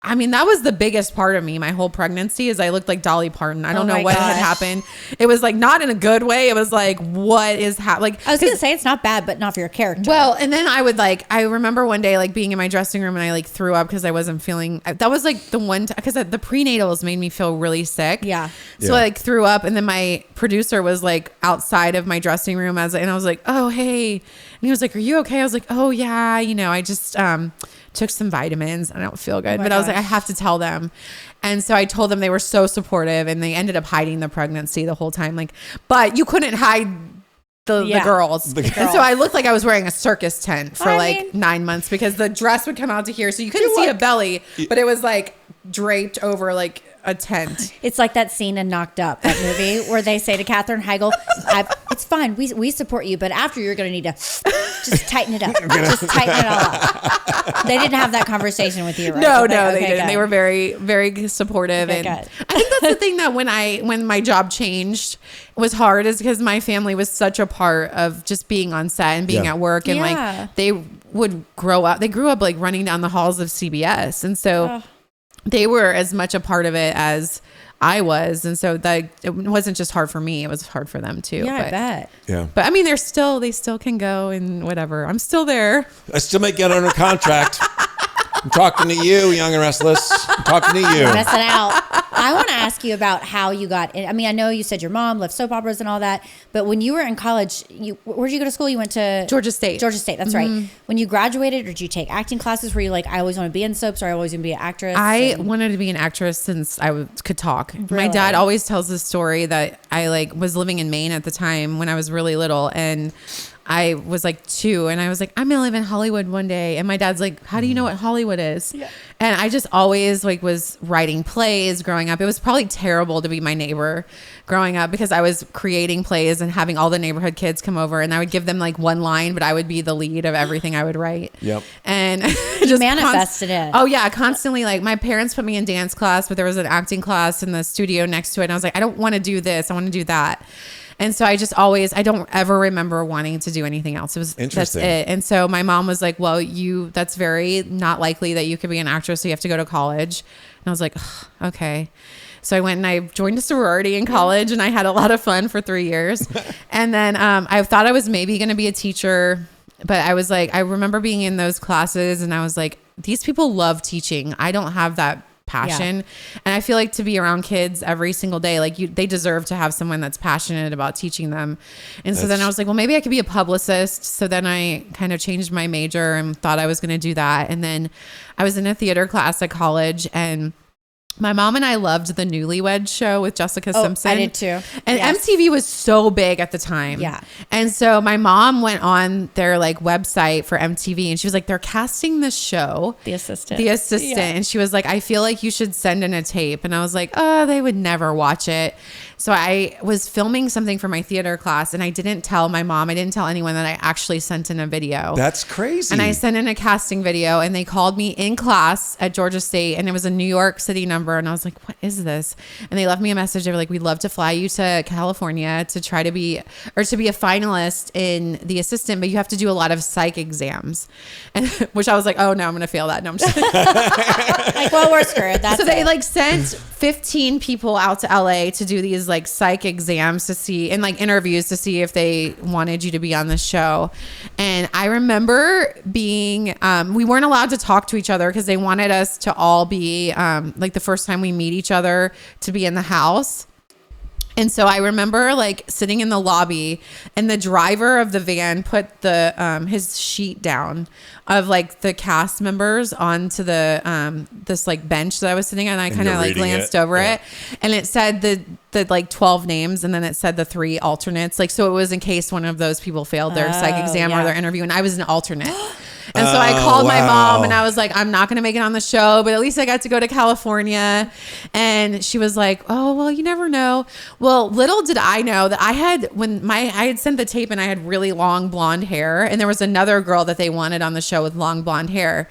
I mean, that was the biggest part of me. My whole pregnancy is I looked like Dolly Parton. I don't know what had happened. It was like not in a good way. It was like, what is happening? I was going to say it's not bad, but not for your character. Well, and then I would I remember one day like being in my dressing room and I like threw up because I wasn't feeling, that was like the one, because the prenatals made me feel really sick. Yeah. So I like threw up, and then my producer was like outside of my dressing room and I was like, oh, hey. And he was like, are you okay? I was like, oh yeah. I just, took some vitamins. I don't feel good, but I was like, I have to tell them. And so I told them. They were so supportive, and they ended up hiding the pregnancy the whole time. But you couldn't hide the girls. And so I looked like I was wearing a circus tent for 9 months, because the dress would come out to here. So you couldn't see a belly, but it was like draped over like a tent. It's like that scene in Knocked Up, that movie, where they say to Katherine Heigl, it's fine. We support you, but after you're going to need to just tighten it up. Just tighten it all up. They didn't have that conversation with you, right? No, they didn't. Good. They were very, very supportive. Okay, and I think that's the thing that when my job changed was hard, is because my family was such a part of just being on set and being at work. And like they would grow up. They grew up like running down the halls of CBS. And so they were as much a part of it as I was. And so that it wasn't just hard for me, it was hard for them too. Yeah, I bet. Yeah. But I mean, they still can go and whatever. I'm still there. I still may get under contract. I'm talking to you, Young and Restless. I'm talking to you. You're messing out. I want to ask you about how you got in. I mean, I know you said your mom loved soap operas and all that, but when you were in college, where did you go to school? You went to Georgia State. Georgia State, that's right. When you graduated, or did you take acting classes? Were you like, I always want to be in soaps, or I always want to be an actress? I wanted to be an actress since I could talk. Really? My dad always tells this story that I was living in Maine at the time when I was really little, and I was like 2, and I was like, I'm gonna live in Hollywood one day. And my dad's like, how do you know what Hollywood is? Yeah. And I just always was writing plays growing up. It was probably terrible to be my neighbor growing up, because I was creating plays and having all the neighborhood kids come over, and I would give them like one line, but I would be the lead of everything I would write. Yep. And just manifested it. Oh yeah. Constantly. Like my parents put me in dance class, but there was an acting class in the studio next to it. And I was like, I don't want to do this. I want to do that. And so I don't ever remember wanting to do anything else. It was, interesting. That's it. And so my mom was like, well, that's very not likely that you could be an actress. So you have to go to college. And I was like, okay. So I went and I joined a sorority in college, and I had a lot of fun for 3 years. And then I thought I was maybe going to be a teacher, but I was like, I remember being in those classes, and I was like, these people love teaching. I don't have that passion. And I feel like to be around kids every single day, like they deserve to have someone that's passionate about teaching them. And so then I was like, well, maybe I could be a publicist. So then I kind of changed my major and thought I was going to do that. And then I was in a theater class at college, and my mom and I loved the Newlywed show with Jessica Simpson. I did too. And MTV was so big at the time. Yeah. And so my mom went on their website for MTV, and she was like, they're casting this show. The assistant. Yeah. And she was like, I feel like you should send in a tape. And I was like, oh, they would never watch it. So I was filming something for my theater class, and I didn't tell my mom. I didn't tell anyone that I actually sent in a video. That's crazy. And I sent in a casting video, and they called me in class at Georgia State, and it was a New York City number. And I was like, what is this? And they left me a message. They were like, we'd love to fly you to California to try to be a finalist in The Assistant, but you have to do a lot of psych exams. And which I was like, oh no, I'm going to fail that. No, I'm just like, well, we're screwed. That's so they sent 15 people out to LA to do these psych exams to see, and interviews to see if they wanted you to be on the show. And I remember being, we weren't allowed to talk to each other because they wanted us to all be the first time we meet each other to be in the house. And so I remember sitting in the lobby, and the driver of the van put the his sheet down of the cast members onto the this bench that I was sitting on. And I kind of glanced over it, and it said the 12 names, and then it said the 3 alternates. So it was in case one of those people failed their psych exam or their interview, and I was an alternate. And so I called my mom, and I was like, I'm not going to make it on the show, but at least I got to go to California. And she was like, oh, well, you never know. Well, little did I know that I had sent the tape, and I had really long blonde hair. And there was another girl that they wanted on the show with long blonde hair,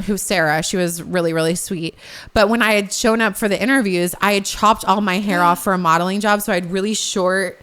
who's Sarah. She was really, really sweet. But when I had shown up for the interviews, I had chopped all my hair off for a modeling job. So I had really short,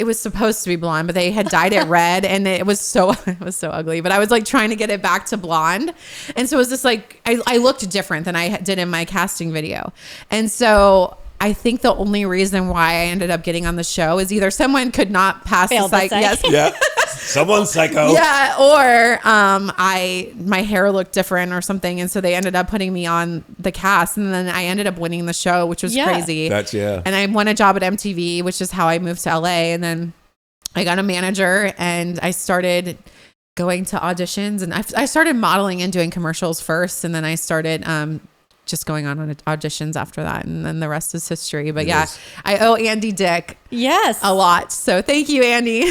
it was supposed to be blonde, but they had dyed it red, and it was so ugly. But I was like trying to get it back to blonde, and so it was just like I looked different than I did in my casting video, and so I think the only reason why I ended up getting on the show is either someone could not pass the psych. Yes. Yeah. Someone's psycho. Yeah. Or my hair looked different or something. And so they ended up putting me on the cast. And then I ended up winning the show, which was crazy. And I won a job at MTV, which is how I moved to LA. And then I got a manager and I started going to auditions. And I started modeling and doing commercials first. And then I started just going on auditions after that, and then the rest is history. But I owe Andy Dick a lot, so thank you, Andy.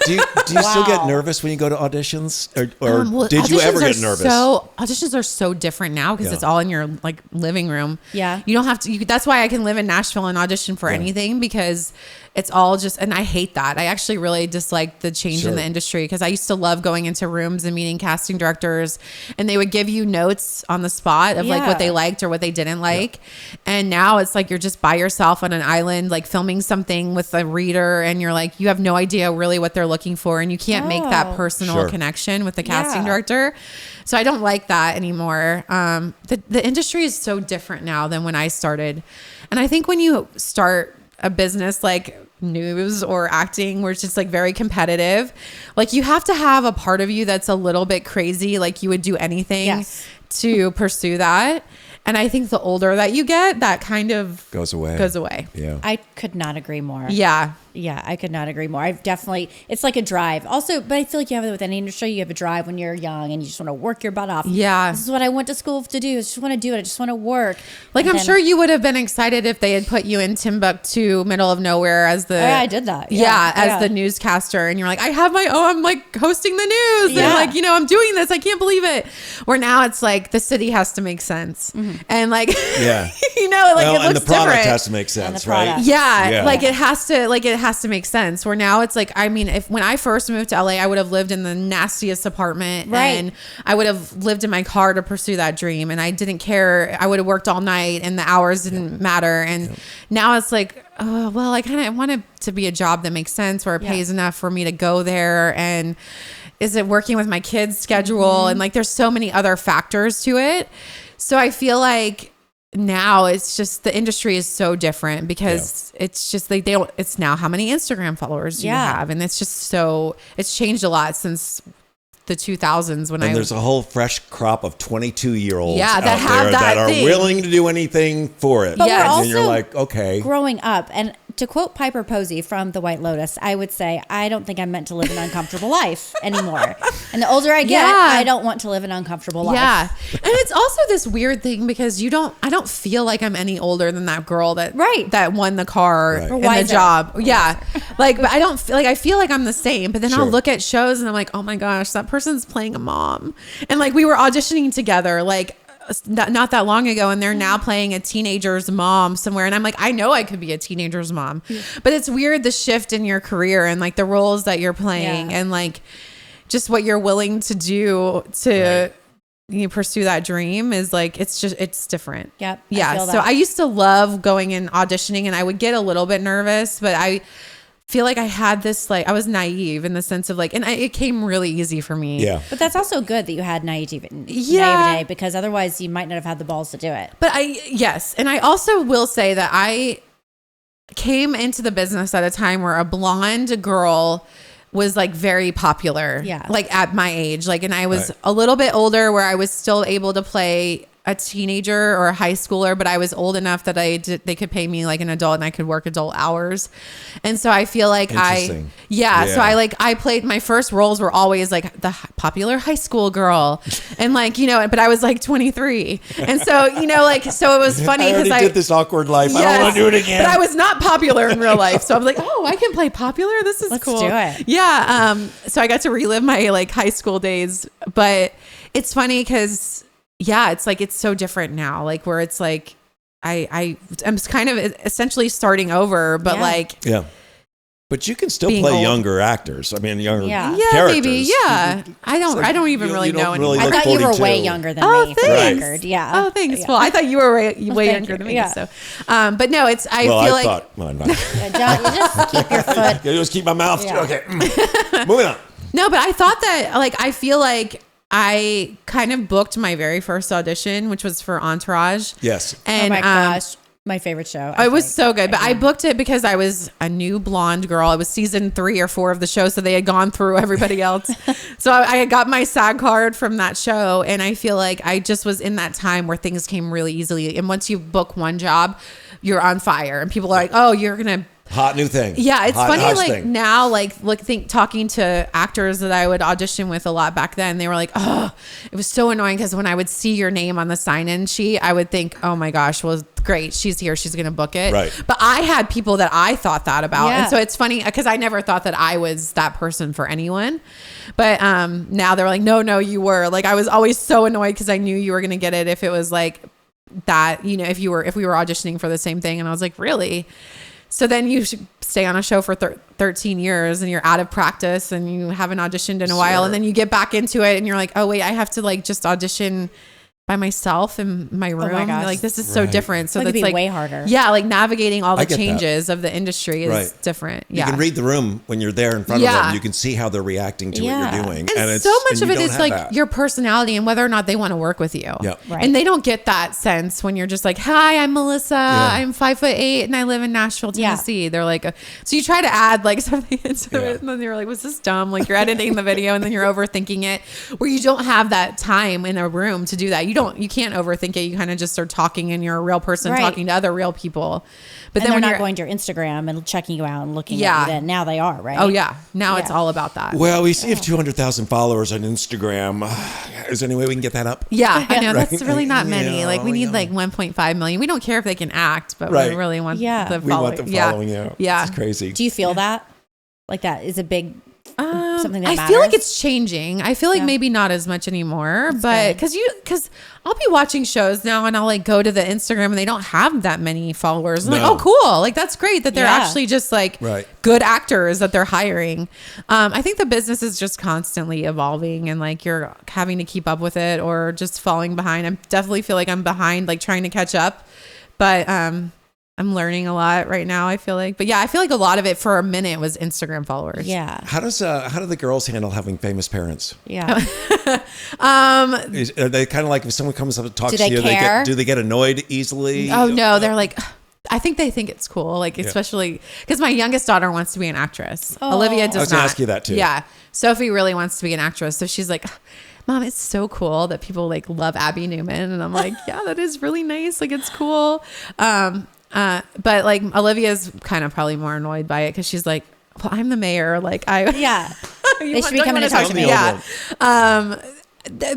Do you still get nervous when you go to auditions, or did you ever get nervous? So auditions are so different now because it's all in your like living room. Yeah, you don't have to. That's why I can live in Nashville and audition for anything, because it's all just, and I hate that. I actually really dislike the change in the industry, because I used to love going into rooms and meeting casting directors, and they would give you notes on the spot of like what they liked or what they didn't like. And now it's like you're just by yourself on an island, like filming something with a reader, and you're like, you have no idea really what they're looking for, and you can't make that personal connection with the casting director. So I don't like that anymore. The industry is so different now than when I started. And I think when you start a business like news or acting, where it's just like very competitive, like you have to have a part of you that's a little bit crazy, like you would do anything to pursue that. And I think the older that you get, that kind of goes away. Yeah. I could not agree more. Yeah. Yeah, I could not agree more. I've definitely, it's like a drive. Also, but I feel like you have it with any industry. You have a drive when you're young and you just want to work your butt off. Yeah. This is what I went to school to do. I just want to do it. I just want to work. Like, I'm sure you would have been excited if they had put you in Timbuktu, middle of nowhere, as the... I did that. As the newscaster. And you're like, I'm like hosting the news. And like, I'm doing this. I can't believe it. Where now it's like the city has to make sense. Mm-hmm. And like, like it looks and the product different. Has to make sense, right? Yeah, like it has to make sense. Where now it's like, I mean, when I first moved to LA, I would have lived in the nastiest apartment, and I would have lived in my car to pursue that dream, and I didn't care. I would have worked all night, and the hours didn't matter. And now it's like, oh well, I kind of want it to be a job that makes sense, where it pays enough for me to go there, and is it working with my kids' schedule, and like there's so many other factors to it. So I feel like now it's just, the industry is so different, because it's just like it's now how many Instagram followers you have, and it's just it's changed a lot since the 2000s when there's a whole fresh crop of 22-year-olds that are willing to do anything for it. But we're also and you're like, okay. Growing up, and to quote Piper Posey from The White Lotus, I would say, I don't think I'm meant to live an uncomfortable life anymore. And the older I get, I don't want to live an uncomfortable life. Yeah. And it's also this weird thing, because I don't feel like I'm any older than that girl that won the car and the job. Yeah. Like, but I feel like I'm the same, but then I'll look at shows and I'm like, oh my gosh, that person's playing a mom. And like, we were auditioning together, like, not that long ago, and they're now playing a teenager's mom somewhere, and I'm like, I know I could be a teenager's mom. But it's weird, the shift in your career and like the roles that you're playing, and like just what you're willing to do to pursue that dream is like, it's different. Yep. So I used to love going and auditioning, and I would get a little bit nervous, but I feel like I had this, like, I was naive in the sense of like, and it came really easy for me. Yeah. But that's also good that you had naivete, because otherwise you might not have had the balls to do it. But and I also will say that I came into the business at a time where a blonde girl was like very popular. Yeah. Like at my age, like, and I was a little bit older, where I was still able to play a teenager or a high schooler, but I was old enough that they could pay me like an adult, and I could work adult hours. And so I feel like so I played, my first roles were always like the popular high school girl, and like, but I was like 23. And so, so it was funny, because I did this awkward life. I don't want to do it again. But I was not popular in real life. So I was like, oh, I can play popular. This is cool. Let's do it. Yeah. So I got to relive my like high school days, but it's funny because it's like, it's so different now, like where it's like I'm kind of essentially starting over, but But you can still being play old. younger actors. I mean, younger Yeah. Yeah, characters. maybe. Yeah. I don't even really know anymore. I look thought you were 42. way younger than Oh, me for the thanks. record. Yeah. Oh, thanks. Yeah. Well, I thought you were way thank younger you. than me. Yeah. So, but no, I feel I like thought, well, I'm not. Yeah, John, you just keep your foot. You just keep my mouth. Yeah. Okay. Moving on. no, but I thought that like I feel like I kind of booked my very first audition, which was for Entourage. Yes. And Oh my gosh. My favorite show. it was so good, but I booked it because I was a new blonde girl. It was season 3 or 4 of the show, so they had gone through everybody else. So I had got my SAG card from that show, and I feel like I just was in that time where things came really easily. And once you book one job, you're on fire, and people are like, "Oh, you're gonna." Hot new thing. Yeah, it's funny. hottest Like thing. now, talking to actors that I would audition with a lot back then, they were like, "Oh, it was so annoying because when I would see your name on the sign-in sheet, I would think, oh my gosh, well, great, she's here, she's gonna book it." Right. But I had people that I thought that about, Yeah. and so it's funny because I never thought that I was that person for anyone. But now they're like, no, you were. Like I was always so annoyed because I knew you were gonna get it if it was like that. You know, if we were auditioning for the same thing, and I was like, really. So then you should stay on a show for 13 years and you're out of practice and you haven't auditioned in a while. And then you get back into it and you're like, oh, wait, I have to like just audition by myself in my room. my gosh. Like this is so Right. different. So That could that's be like way harder. Yeah, like navigating all I the get that. changes of the industry is Right. different. You Yeah. can read the room when you're there in front of Yeah. them. You can see how they're reacting to Yeah. what you're doing. And it's so much and of you it don't is have like that. your personality and whether or not they want to work with you. Yeah. Right. And they don't get that sense when you're just like, hi, I'm Melissa. I'm 5'8" and I live in Nashville, Yeah. Tennessee. They're like, so you try to add like something into Yeah. it. And then they're like, was this dumb? Like you're editing the video and then you're overthinking it where you don't have that time in a room to do that. You can't overthink it. You kind of just start talking and you're a real person Right. talking to other real people. But And then they're when not you're going to your Instagram and checking you out and looking Yeah. at you. Then now they are, right? oh yeah, now it's Yeah. all about that. Well, we see if 200,000 followers on Instagram. Is there any way we can get that up? Yeah, I know Right. that's really not many. Yeah, Like we need yeah. like 1.5 million. We don't care if they can act, but Right. we really want Yeah. the We want them yeah. following you. Yeah. It's crazy. Do you feel that? Like that is a big something that I feel like matters? it's changing. I feel like Yeah. maybe not as much anymore, but because I'll be watching shows now and I'll like go to the Instagram and they don't have that many followers. I'm like, No. oh, cool. Like that's great that they're Yeah. actually just like Right. good actors that they're hiring. I think the business is just constantly evolving and like you're having to keep up with it or just falling behind. I definitely feel like I'm behind, like trying to catch up, but I'm learning a lot right now, I feel like. But yeah, I feel like a lot of it for a minute was Instagram followers. Yeah. How do the girls handle having famous parents? Yeah. Are they kind of like if someone comes up and talks Do to they you, care? do they get annoyed easily? Oh no, they're like, I think they think it's cool, like especially because my youngest daughter wants to be an actress. Oh. Olivia does I was not. gonna ask you that too. Yeah, Sophie really wants to be an actress, so she's like, Mom, it's so cool that people like love Abby Newman, and I'm like, yeah, that is really nice. Like it's cool. But like Olivia's kind of probably more annoyed by it because she's like, well, I'm the mayor. Like Yeah. They should be don't coming you to wanna talk to me. Yeah.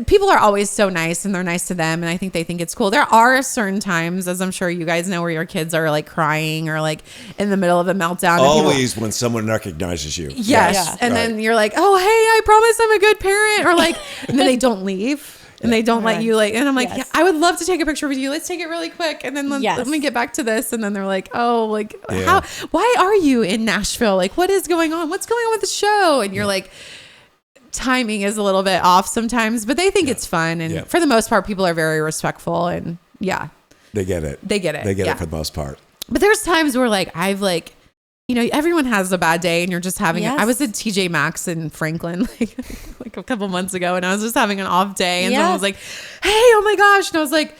People are always so nice and they're nice to them. And I think they think it's cool. There are certain times, as I'm sure you guys know, where your kids are like crying or like in the middle of a meltdown. and people- Always when someone recognizes you. Yes. Yeah. And Right. then you're like, oh, hey, I promise I'm a good parent. Or like, and then they don't leave. And they don't let you like, and I'm like, Yes. yeah, I would love to take a picture with you. Let's take it really quick. And then Yes. let me get back to this. And then they're like, oh, like Yeah. why are you in Nashville? Like, what is going on? What's going on with the show? And you're like, timing is a little bit off sometimes, but they think it's fun. And Yeah. for the most part, people are very respectful and yeah, They get it. they get it. They get Yeah. it for the most part. But there's times where like, I've like, you know, everyone has a bad day and you're just having Yes. I was at TJ Maxx in Franklin like a couple months ago and I was just having an off day and someone was like, hey, oh my gosh. And I was like,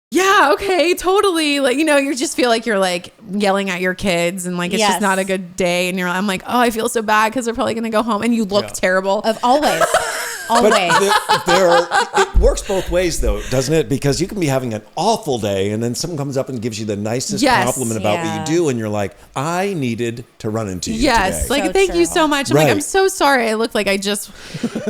yeah, okay, totally. Like, you know, you just feel like you're like yelling at your kids and like, it's just Yes. not a good day. And I'm like, oh, I feel so bad because they're probably going to go home and you look terrible. Of always. But Always. it works both ways, though, doesn't it? Because you can be having an awful day, and then someone comes up and gives you the nicest Yes. compliment about Yeah. what you do, and you're like, "I needed to run into you Yes, today." like So thank you true. so much. I'm Right. like, I'm so sorry. I look like I just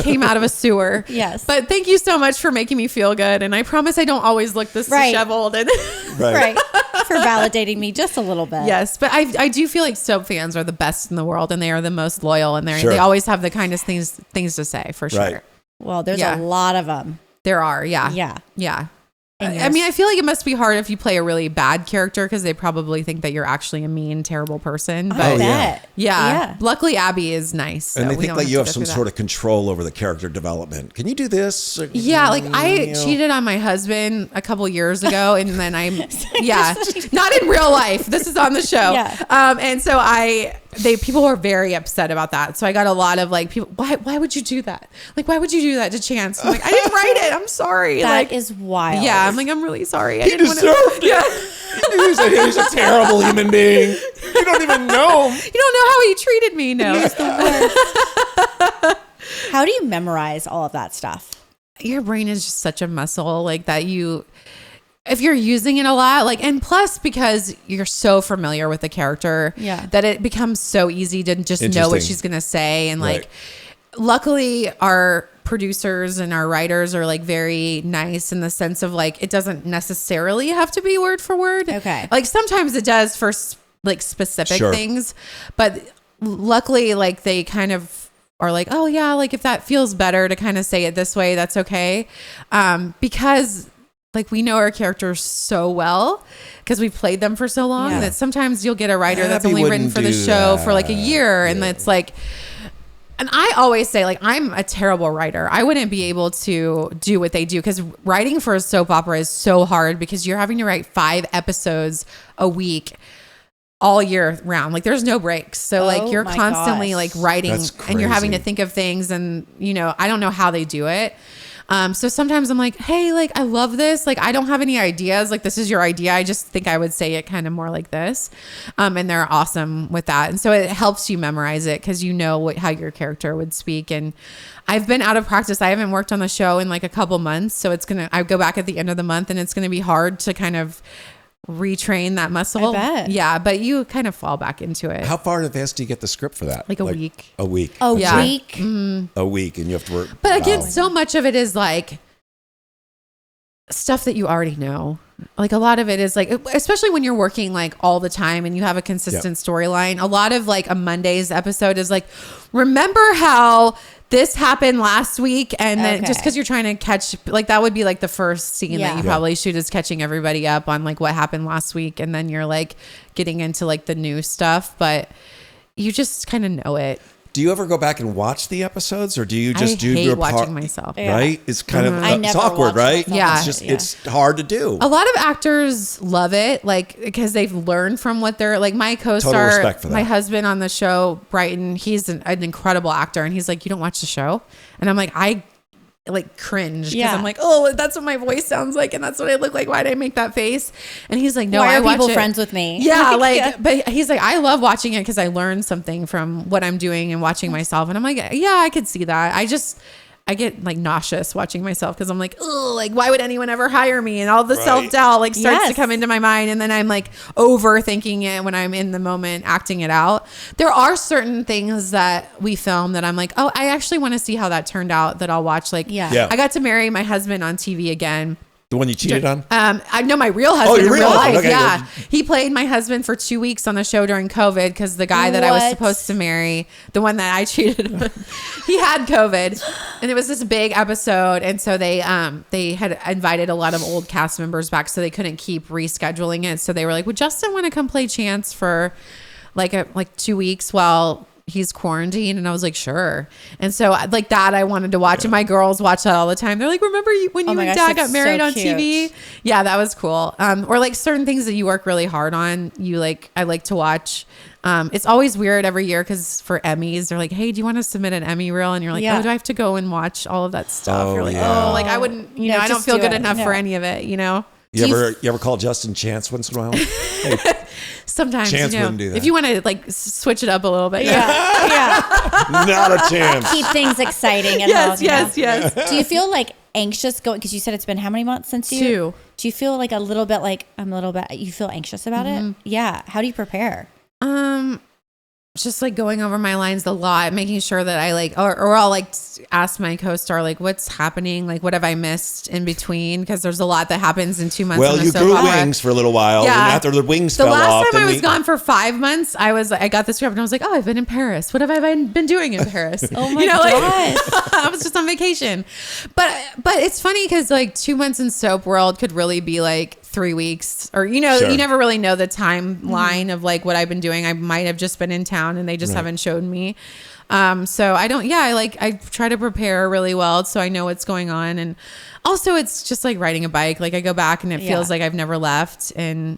came out of a sewer. Yes. but thank you so much for making me feel good. And I promise I don't always look this Right. disheveled. And Right. For validating me just a little bit. yes, but I do feel like soap fans are the best in the world, and they are the most loyal, and Sure. they always have the kindest things to say for sure. Right. Well, there's Yeah. a lot of them. There are, yeah, Yeah. yeah. I mean, I feel like it must be hard if you play a really bad character because they probably think that you're actually a mean, terrible person. But I bet. yeah. Luckily, Abby is nice. So And they we think don't that you have to go some through sort of control over the character development. Can you do this? Yeah, like I cheated on my husband a couple years ago, and then not in real life. This is on the show. Yeah. And so people were very upset about that. So I got a lot of like people, why would you do that? Like, why would you do that to Chance? I'm like, I didn't write it. I'm sorry. That is wild. Yeah, I'm like, I'm really sorry. I He didn't deserved it. He's a terrible human being. You don't even know him. You don't know how he treated me. No, He's the worst. How do you memorize all of that stuff? Your brain is just such a muscle, like that if you're using it a lot, like, and plus because you're so familiar with the character, that it becomes so easy to just know what she's going to say. And like, luckily our producers and our writers are like very nice in the sense of like, it doesn't necessarily have to be word for word. Okay. Like sometimes it does for like specific things, but luckily like they kind of are like, oh yeah, like if that feels better to kind of say it this way, that's okay. Because like we know our characters so well because we've played them for so long that sometimes you'll get a writer that's only written for the show for like a year. And it's like, and I always say like, I'm a terrible writer. I wouldn't be able to do what they do because writing for a soap opera is so hard because you're having to write 5 episodes a week all year round. Like there's no breaks. So like you're constantly like writing and you're having to think of things and I don't know how they do it. So sometimes I'm like, hey, like, I love this. Like, I don't have any ideas. Like, this is your idea. I just think I would say it kind of more like this. And they're awesome with that. And so it helps you memorize it because you know how your character would speak. And I've been out of practice. I haven't worked on the show in like a couple months. So I go back at the end of the month and it's going to be hard to kind of retrain that muscle. I bet. Yeah, but you kind of fall back into it. How far in advance do you get the script for that? Like a week. A week. A Yeah. week. A week, and you have to work. But again, so much of it is like stuff that you already know. Like a lot of it is like, especially when you're working like all the time and you have a consistent storyline. A lot of like a Monday's episode is like, remember how this happened last week, and then just because you're trying to catch, like that would be like the first scene that you probably shoot is catching everybody up on like what happened last week, and then you're like getting into like the new stuff, but you just kind of know it. Do you ever go back and watch the episodes, or do you just do hate your watching myself? Right? It's kind of I it's never awkward, watch right? myself. Yeah. It's just it's hard to do. A lot of actors love it, like because they've learned from what they're like. My co-star, Total respect for that. my husband on the show, Brighton, he's an incredible actor, and he's like, "You don't watch the show?" And I'm like, I like cringe because I'm like, oh, that's what my voice sounds like, and that's what I look like. Why did I make that face? And he's like, no, Why are watch people it. friends with me? Yeah, but he's like, I love watching it because I learned something from what I'm doing and watching myself. And I'm like, yeah, I could see that. I get like nauseous watching myself because I'm like, oh, like why would anyone ever hire me? And all the self-doubt like starts to come into my mind, and then I'm like overthinking it when I'm in the moment acting it out. There are certain things that we film that I'm like, oh, I actually want to see how that turned out, that I'll watch. Like, I got to marry my husband on TV again. The one you cheated on? I know my real husband in real life. Okay, yeah. He played my husband for 2 weeks on the show during COVID because the guy that I was supposed to marry, the one that I cheated on, he had COVID. And it was this big episode. And so they had invited a lot of old cast members back, so they couldn't keep rescheduling it. So they were like, would Justin want to come play Chance for like 2 weeks while he's quarantined? And I was like, sure. And so like that I wanted to watch, and my girls watch that all the time. They're like, remember when you and Dad got married on TV? Yeah, that was cool. Or like certain things that you work really hard on, I like to watch. It's always weird every year because for Emmys they're like, hey, do you want to submit an Emmy reel? And you're like, oh, do I have to go and watch all of that stuff? You're like, oh, like I wouldn't, I don't feel good enough for any of it, You ever call Justin Chance once in a while? Hey, sometimes, Chance wouldn't do that. If you want to like switch it up a little bit. Not a chance. Keep things exciting. And Yes. Do you feel like anxious going, because you said it's been how many months since 2? Do you feel like you feel anxious about it? Yeah. How do you prepare? just like going over my lines a lot, making sure that I like, or I'll like ask my co-star, like, what's happening? Like, what have I missed in between? Because there's a lot that happens in 2 months. Well, on a you soap grew opera. wings for a little while. Yeah. And after the wings The fell last off. time I was gone for 5 months, I got the script and I was like, oh, I've been in Paris. What have I been doing in Paris? Oh my like, God. I was just on vacation. But it's funny because like 2 months in soap world could really be like 3 weeks, or you never really know the timeline of like what I've been doing. I might have just been in town and they just haven't showed me. So I don't, I try to prepare really well so I know what's going on. And also it's just like riding a bike. Like I go back and it feels like I've never left. And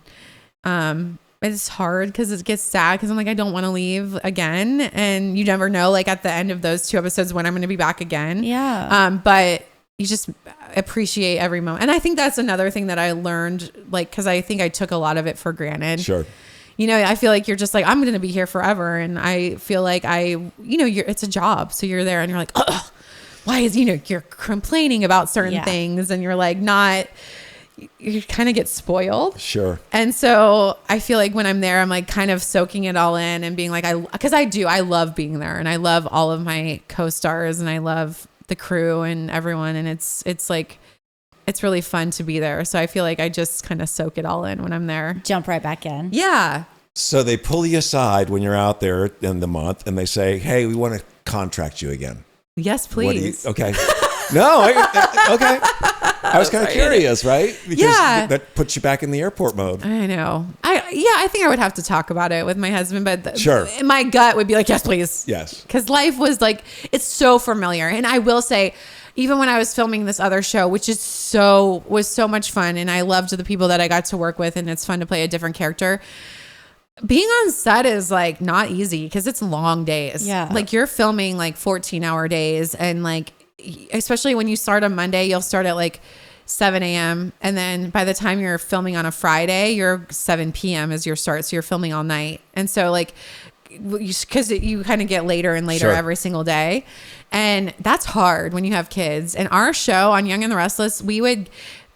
it's hard because it gets sad because I'm like, I don't want to leave again. And you never know, like at the end of those 2 episodes when I'm going to be back again. Yeah. But you just appreciate every moment. And I think that's another thing that I learned, like, because I think I took a lot of it for granted. Sure. I feel like you're just like, I'm going to be here forever. And I feel like it's a job. So you're there and you're like, oh, why is, you're complaining about certain things and you're like you kind of get spoiled. Sure. And so I feel like when I'm there, I'm like kind of soaking it all in and being like, I love being there and I love all of my co-stars and I love the crew and everyone. And it's like, it's really fun to be there. So I feel like I just kind of soak it all in when I'm there. Jump right back in. Yeah. So they pull you aside when you're out there in the month and they say, hey, we want to contract you again. Yes, please. Okay. No, okay. I was kind of curious, right? Because that puts you back in the airport mode. I know. I think I would have to talk about it with my husband, but sure. My gut would be like, yes, please. Yes. Because life was like, it's so familiar. And I will say, even when I was filming this other show, which was so much fun, and I loved the people that I got to work with, and it's fun to play a different character. Being on set is like not easy because it's long days. Yeah. Like you're filming like 14-hour days, and like, especially when you start on Monday, you'll start at like 7 a.m. And then by the time you're filming on a Friday, you're 7 p.m. is your start. So you're filming all night. And so like, because you kind of get later and later every single day. And that's hard when you have kids. And our show on Young and the Restless, we would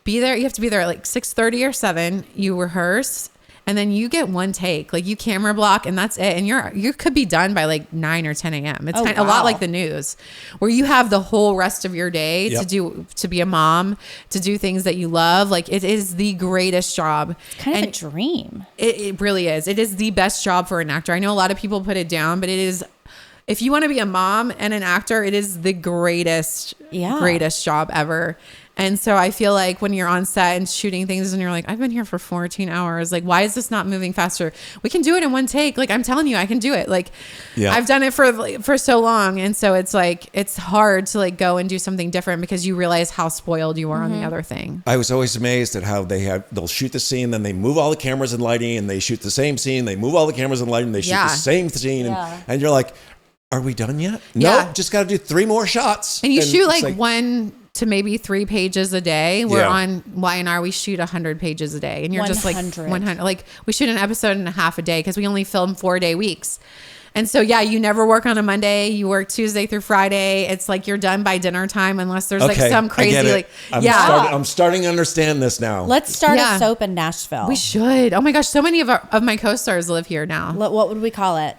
be there. You have to be there at like 6:30 or 7. You rehearse. And then you get one take, like you camera block, and that's it. And you could be done by like 9 or 10 a.m. It's a lot like the news, where you have the whole rest of your day to be a mom, to do things that you love. Like it is the greatest job. It's kind of a dream. It really is. It is the best job for an actor. I know a lot of people put it down, but it is. If you want to be a mom and an actor, it is the greatest job ever. And so I feel like when you're on set and shooting things and you're like, I've been here for 14 hours. Like, why is this not moving faster? We can do it in one take. Like, I'm telling you, I can do it. Like, I've done it for so long. And so it's like, it's hard to like go and do something different because you realize how spoiled you are on the other thing. I was always amazed at how they'll shoot the scene, then they move all the cameras and lighting, and they shoot the same scene. They move all the cameras and lighting, they shoot the same scene. And you're like, are we done yet? No, just got to do 3 more shots. And you shoot like 1 to maybe 3 pages a day. We're on Y&R, we shoot 100 pages a day. And you're just like 100. Like we shoot an episode and a half a day because we only film 4-day weeks. And so, you never work on a Monday. You work Tuesday through Friday. It's like you're done by dinner time unless there's like some crazy, like, I'm starting to understand this now. Let's start a soap in Nashville. We should. Oh my gosh. So many of my co-stars live here now. What would we call it?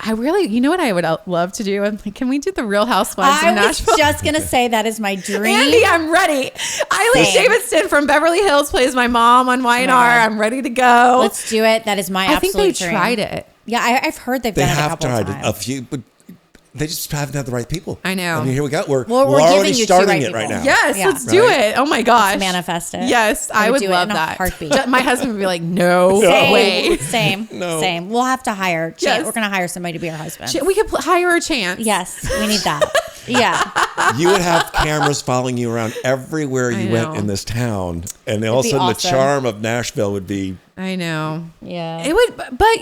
I really, you know what I would love to do? I'm like, can we do the Real Housewives in Nashville? I was just going to say that is my dream. Andy, I'm ready. Eilish Davidson from Beverly Hills plays my mom on Y&R. I'm ready to go. Let's do it. That is my absolute dream. I think they tried it. Yeah, I've heard they've done it a couple times. They have tried a few, but they just haven't had the right people. I know. I mean, here we go. We're already starting it right now. Yes, let's do it. Oh my gosh. Let's manifest it. Yes, I would love that. Heartbeat. My husband would be like, no way. Same. We'll have to hire. We're going to hire somebody to be our husband. We could hire a Chance. Yes, we need that. Yeah. You would have cameras following you around everywhere you went in this town. And all of a sudden the charm of Nashville would be. I know. Yeah. It would, but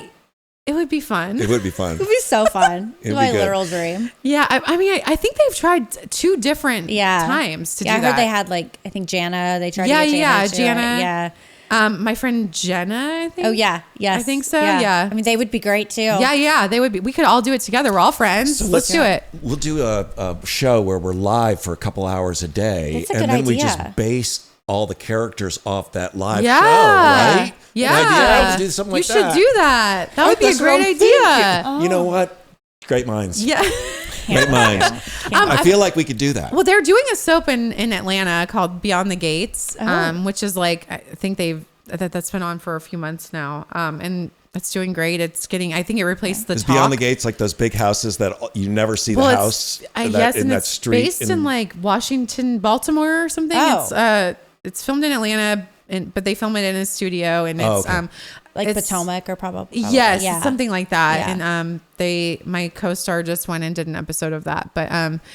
it would be fun. It would be fun. It would be so fun. It's my literal dream. Yeah. I mean, I think they've tried 2 different times to do that. I heard they had like, I think Jana, they tried to get Jana. Yeah. My friend Jenna, I think. Oh, yeah. Yes. I think so. Yeah. I mean, they would be great too. Yeah. They would be. We could all do it together. We're all friends. So let's do it. We'll do a show where we're live for a couple hours a day. That's a and good then idea. we just base all the characters off that live Yeah. show, right? Yeah. An idea to do something like you that. should do that. That would be a That's what great I'm idea. thinking. You know what? Great minds. Yeah. Great minds. I feel like we could do that. Well, they're doing a soap in Atlanta called Beyond the Gates, Oh. which is like, I think that's been on for a few months now. And it's doing great. It's getting, I think it replaced the Is Talk. Beyond the Gates like those big houses that you never see the house Yes, in and that it's street? based in like Washington, Baltimore or something. Oh. It's filmed in Atlanta, but they film it in a studio, and it's okay. Like it's- Potomac or probably. Yes, Yeah. something like that. Yeah. And my co-star just went and did an episode of that, but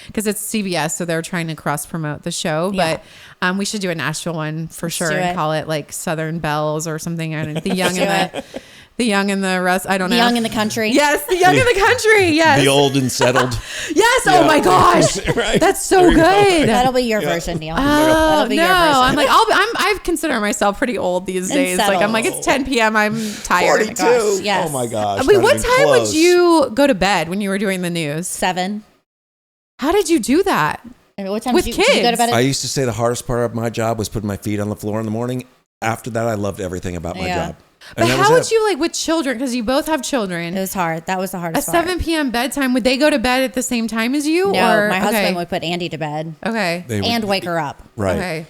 because it's CBS, so they're trying to cross promote the show. Yeah. But we should do a Nashville one for sure do and it. call it like Southern Bells or something. I don't know, the young and the rest. I don't know. Young in the country. Yes, the young in the country. Yes, The old and settled. yes. Oh my gosh, Right. that's so There you go. good. That'll be your version, Neil. Oh That'll be no! your version. I'm like I consider myself pretty old these days. Like I'm like it's 10 p.m. I'm tired. 42. gosh, yes. Oh my gosh. Wait, not what even time would close. you go to bed when you were doing the news? 7. How did you do that? I mean, what time With did you go to kids. bed? I used to say the hardest part of my job was putting my feet on the floor in the morning. After that, I loved everything about my Yeah. job. But that how was would it. you like with children? Because you both have children. It was hard. That was the A hardest part. 7 p.m. bedtime. Would they go to bed at the same time as you? No, or? my husband okay. would put Andy to bed Okay. They would- and wake her up. Right. Okay.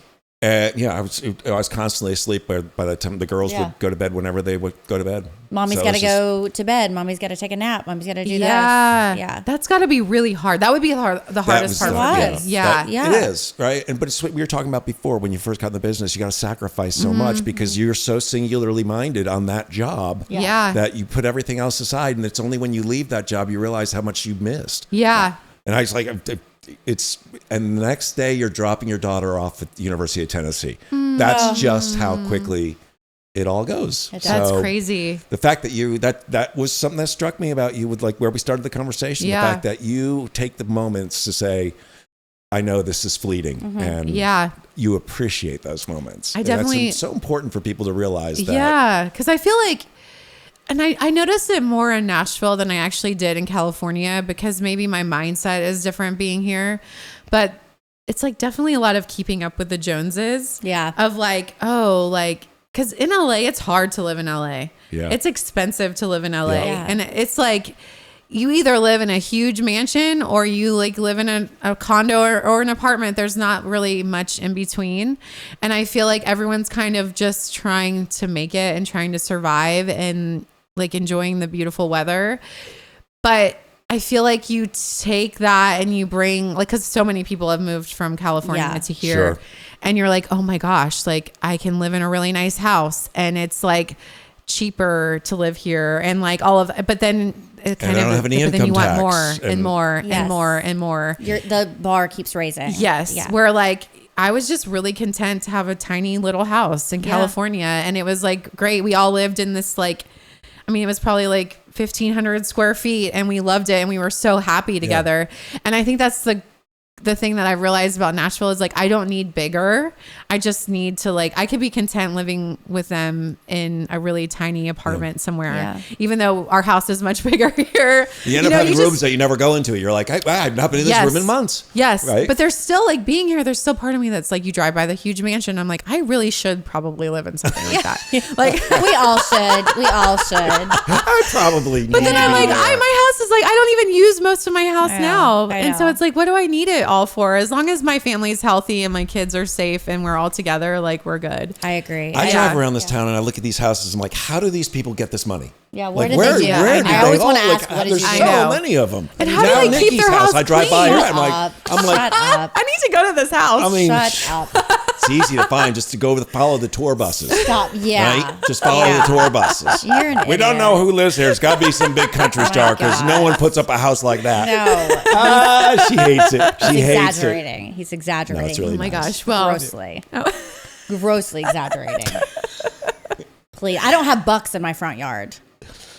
Yeah, I was constantly asleep by the time the girls Yeah. would go to bed whenever they would go to bed. Mommy's So got to it's just- go to bed. Mommy's got to take a nap. Mommy's got to do Yeah. this. Yeah. That's got to be really hard. That would be the That hardest was part. the- for me. was. Yeah. Yeah. It is, right? But it's what we were talking about before. When you first got in the business, you got to sacrifice so much because you're so singularly minded on that job Yeah. that you put everything else aside. And it's only when you leave that job you realize how much you missed. Yeah. And I was like, and the next day you're dropping your daughter off at the University of Tennessee. That's just how quickly it all goes. It does. That's So crazy. The fact that that was something that struck me about you with like where we started the conversation. Yeah. The fact that you take the moments to say, I know this is fleeting and Yeah. you appreciate those moments. I And that's definitely- so important for people to realize that. Yeah, because I feel like, and I noticed it more in Nashville than I actually did in California because maybe my mindset is different being here. But it's like definitely a lot of keeping up with the Joneses. Yeah. Of like, oh, like, because in LA, it's hard to live in LA. Yeah. It's expensive to live in LA. Yeah. And it's like, you either live in a huge mansion or you like live in a condo or an apartment. There's not really much in between. And I feel like everyone's kind of just trying to make it and trying to survive and like enjoying the beautiful weather. But I feel like you take that and you bring like, cause so many people have moved from California Yeah. to here Sure. and you're like, oh my gosh, like I can live in a really nice house and it's like cheaper to live here and like all of, but then it kind I of, don't have any but then you income want tax more and and- more Yes. and more and more. The bar keeps raising. Yes. Yeah. Where like, I was just really content to have a tiny little house in California. And it was like, great. We all lived in this like, I mean, it was probably like 1,500 square feet and we loved it and we were so happy together. And I think that's the thing that I realized about Nashville is like, I don't need bigger. I just need to like, I could be content living with them in a really tiny apartment somewhere, Yeah. even though our house is much bigger here. You end up having rooms that you never go into. You're like, I've not been in this Yes. room in months. Yes. Right? But there's still like being here, there's still part of me that's like, you drive by the huge mansion. I'm like, I really should probably live in something like that. Like, We all should. We all should. I probably but then I'm like, my house is like, I don't even use most of my house I now. know, I And so know. it's like, what do I need it all for? As long as my family's healthy and my kids are safe and we're all together, like we're good. I agree. I Yeah. drive around this town and I look at these houses. I'm like, how do these people get this money? Yeah, where Like, did where, they do Yeah, where I did know. they I always all, want to like, ask, what did there's you I so know. many of them. And how do they keep their house I drive by clean? her. I'm like, Shut up. I need to go to this house. I mean, Shut up. it's easy to find just to go follow the tour buses. Stop. Yeah. Right? Just follow Yeah. the tour buses. You're an We don't idiot. know who lives here. It's got to be some big country star because no one puts up a house like that. No. She hates it. She He's hates it. exaggerating. He's exaggerating. No, it's really oh my nice. gosh. Well, Grossly. Grossly exaggerating. Please. I don't have bucks in my front yard.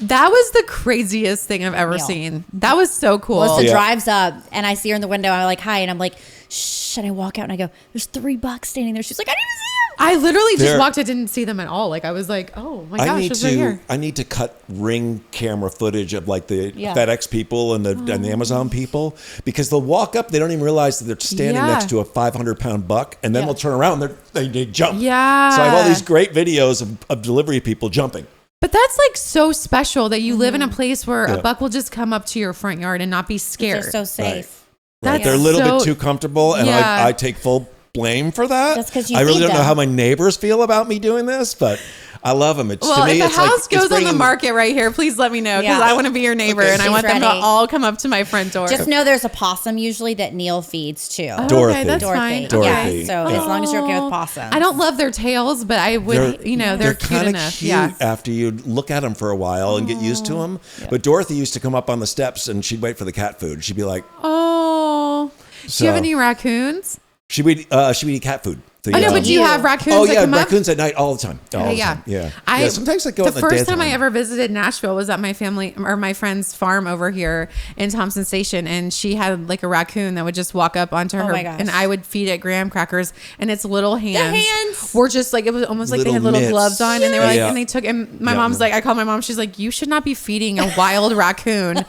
that was the craziest thing I've ever Neil. seen. That was so cool. Melissa Yeah. drives up and I see her in the window. I'm like, hi. And I'm like, shh. much. And I walk out and I go, there's 3 bucks standing there. She's like, I didn't even see him. I literally just walked. I didn't see them at all. Like I was like, oh my gosh, it's right here. I need to cut Ring camera footage of like the FedEx people and the Amazon people, because they'll walk up, they don't even realize that they're standing next to a 500-pound buck, and then they'll turn around, they jump. Yeah. So I have all these great videos of delivery people jumping. But that's like so special that you live in a place where a buck will just come up to your front yard and not be scared. They're so safe. Right. They're a little bit too comfortable, and I take full blame for that. That's because you I really don't them. know how my neighbors feel about me doing this, but I love them. It's, to me, if it's a house like, goes on the market right here, please let me know, because I want to be your neighbor and I want them to all come up to my front door. Just know there's a possum usually that Neil feeds too. Dorothy. Okay, that's fine. Dorothy. Yeah, so as long as you're okay with possums. I don't love their tails, but I would, they're cute enough. Cute after you look at them for a while and get used to them. Yeah. But Dorothy used to come up on the steps and she'd wait for the cat food. She'd be like, oh, do you have any raccoons? She would eat cat food. I know, but do you have raccoons? Raccoons at night all the time. Yeah. Sometimes I go. The first time I ever visited Nashville was at my friend's farm over here in Thompson Station, and she had like a raccoon that would just walk up onto her, and I would feed it graham crackers, and its little hands were just like, it was almost like they had little gloves on, and they were like, and they took. And my mom's like, I called my mom. She's like, you should not be feeding a wild raccoon.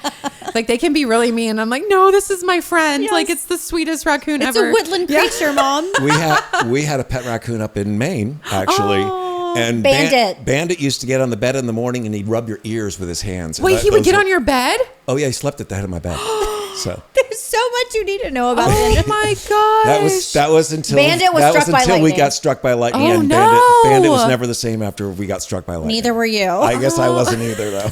Like they can be really mean. I'm like, no, this is my friend. Yes. Like it's the sweetest raccoon ever. It's a woodland creature, Mom. We had a pet raccoon up in Maine, actually. And Bandit used to get on the bed in the morning and he'd rub your ears with his hands. Wait, he would get on your bed? Oh yeah, he slept at the head of my bed. So there's so much you need to know about Bandit. Oh my gosh. That was until Bandit was struck by lightning. We got struck by lightning. Oh, and no. Bandit was never the same after we got struck by lightning. Neither were you. I guess I wasn't either though.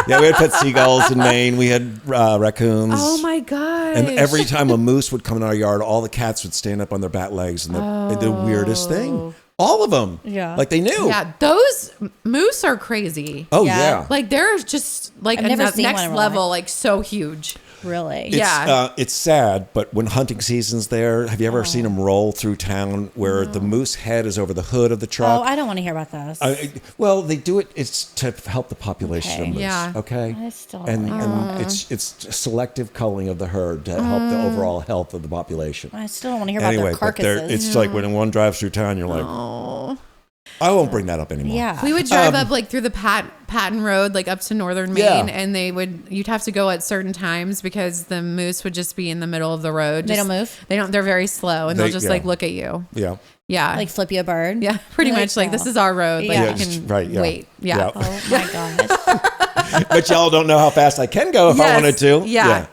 Yeah, we had pet seagulls in Maine. We had raccoons. Oh my god! And every time a moose would come in our yard, all the cats would stand up on their back legs, and the weirdest thing. All of them. Yeah. Like they knew. Yeah, those moose are crazy. Oh yeah. Like they're just like a next level, like so huge. Really? It's sad, but when hunting season's there, have you ever seen them roll through town where the moose head is over the hood of the truck? Oh, I don't want to hear about this. Well, they do it. It's to help the population of moose. Yeah. Okay. I still and it's selective culling of the herd to help the overall health of the population. I still don't want to hear about their carcasses. It's like when one drives through town, you're like, oh. I won't bring that up anymore. Yeah. We would drive up like through the Patton Road, like up to northern Maine, and you'd have to go at certain times because the moose would just be in the middle of the road. They don't move? They're very slow, and they'll just like look at you. Yeah. Yeah. Like flip you a bird? Yeah, pretty much. Like, this is our road. Like, you can wait. Yeah. Oh my gosh. But y'all don't know how fast I can go if I wanted to. Yeah.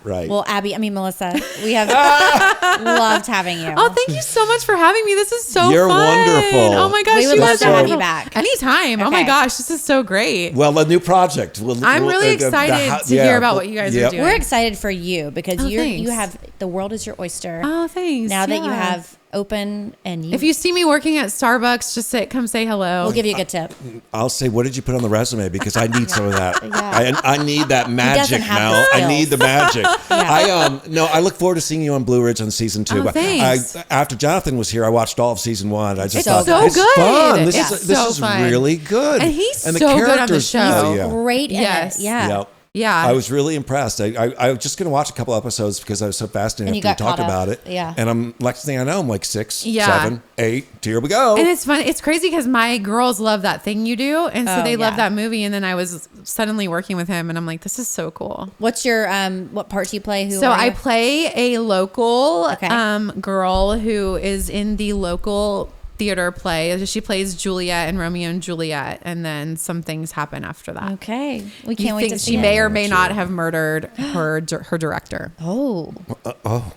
Right. Well, Melissa, we have loved having you. Oh, thank you so much for having me. This is so You're fun. wonderful. Oh my gosh. We would love to have you back. Anytime. Okay. Oh my gosh. This is so great. Well, a new project. I'm really excited to hear about what you guys are doing. We're excited for you because you have the world is your oyster. Oh, thanks. Now that you have open and if you see me working at Starbucks, just come say hello. We'll give you a good tip. I'll say, what did you put on the resume? Because I need some of that. I need that magic, Mel. I need the magic. I look forward to seeing you on Blue Ridge on season 2. But thanks. After Jonathan was here, I watched all of season 1. I just thought, it's so good. Fun. This is really good. And he's so good on the show. He's great in it. Yeah. Yeah. I was really impressed. I was just going to watch a couple episodes because I was so fascinated after you talked about it. Yeah. And next thing I know, I'm like 6, 7, 8. Here we go. And it's fun. It's crazy because my girls love that thing you do. And so they love that movie. And then I was suddenly working with him and I'm like, this is so cool. What's your, what part do you play? I play a local girl who is in the local theater play. She plays Juliet in Romeo and Juliet, and then some things happen after that. Okay, we can't wait to see. She may or may not have murdered her director. Oh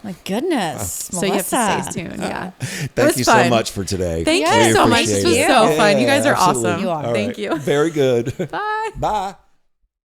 my goodness! So you have to stay tuned. Yeah. Thank you so much for today. Thank you so much. This was so fun. You guys are awesome. You are. Thank you. Very good. Bye. Bye.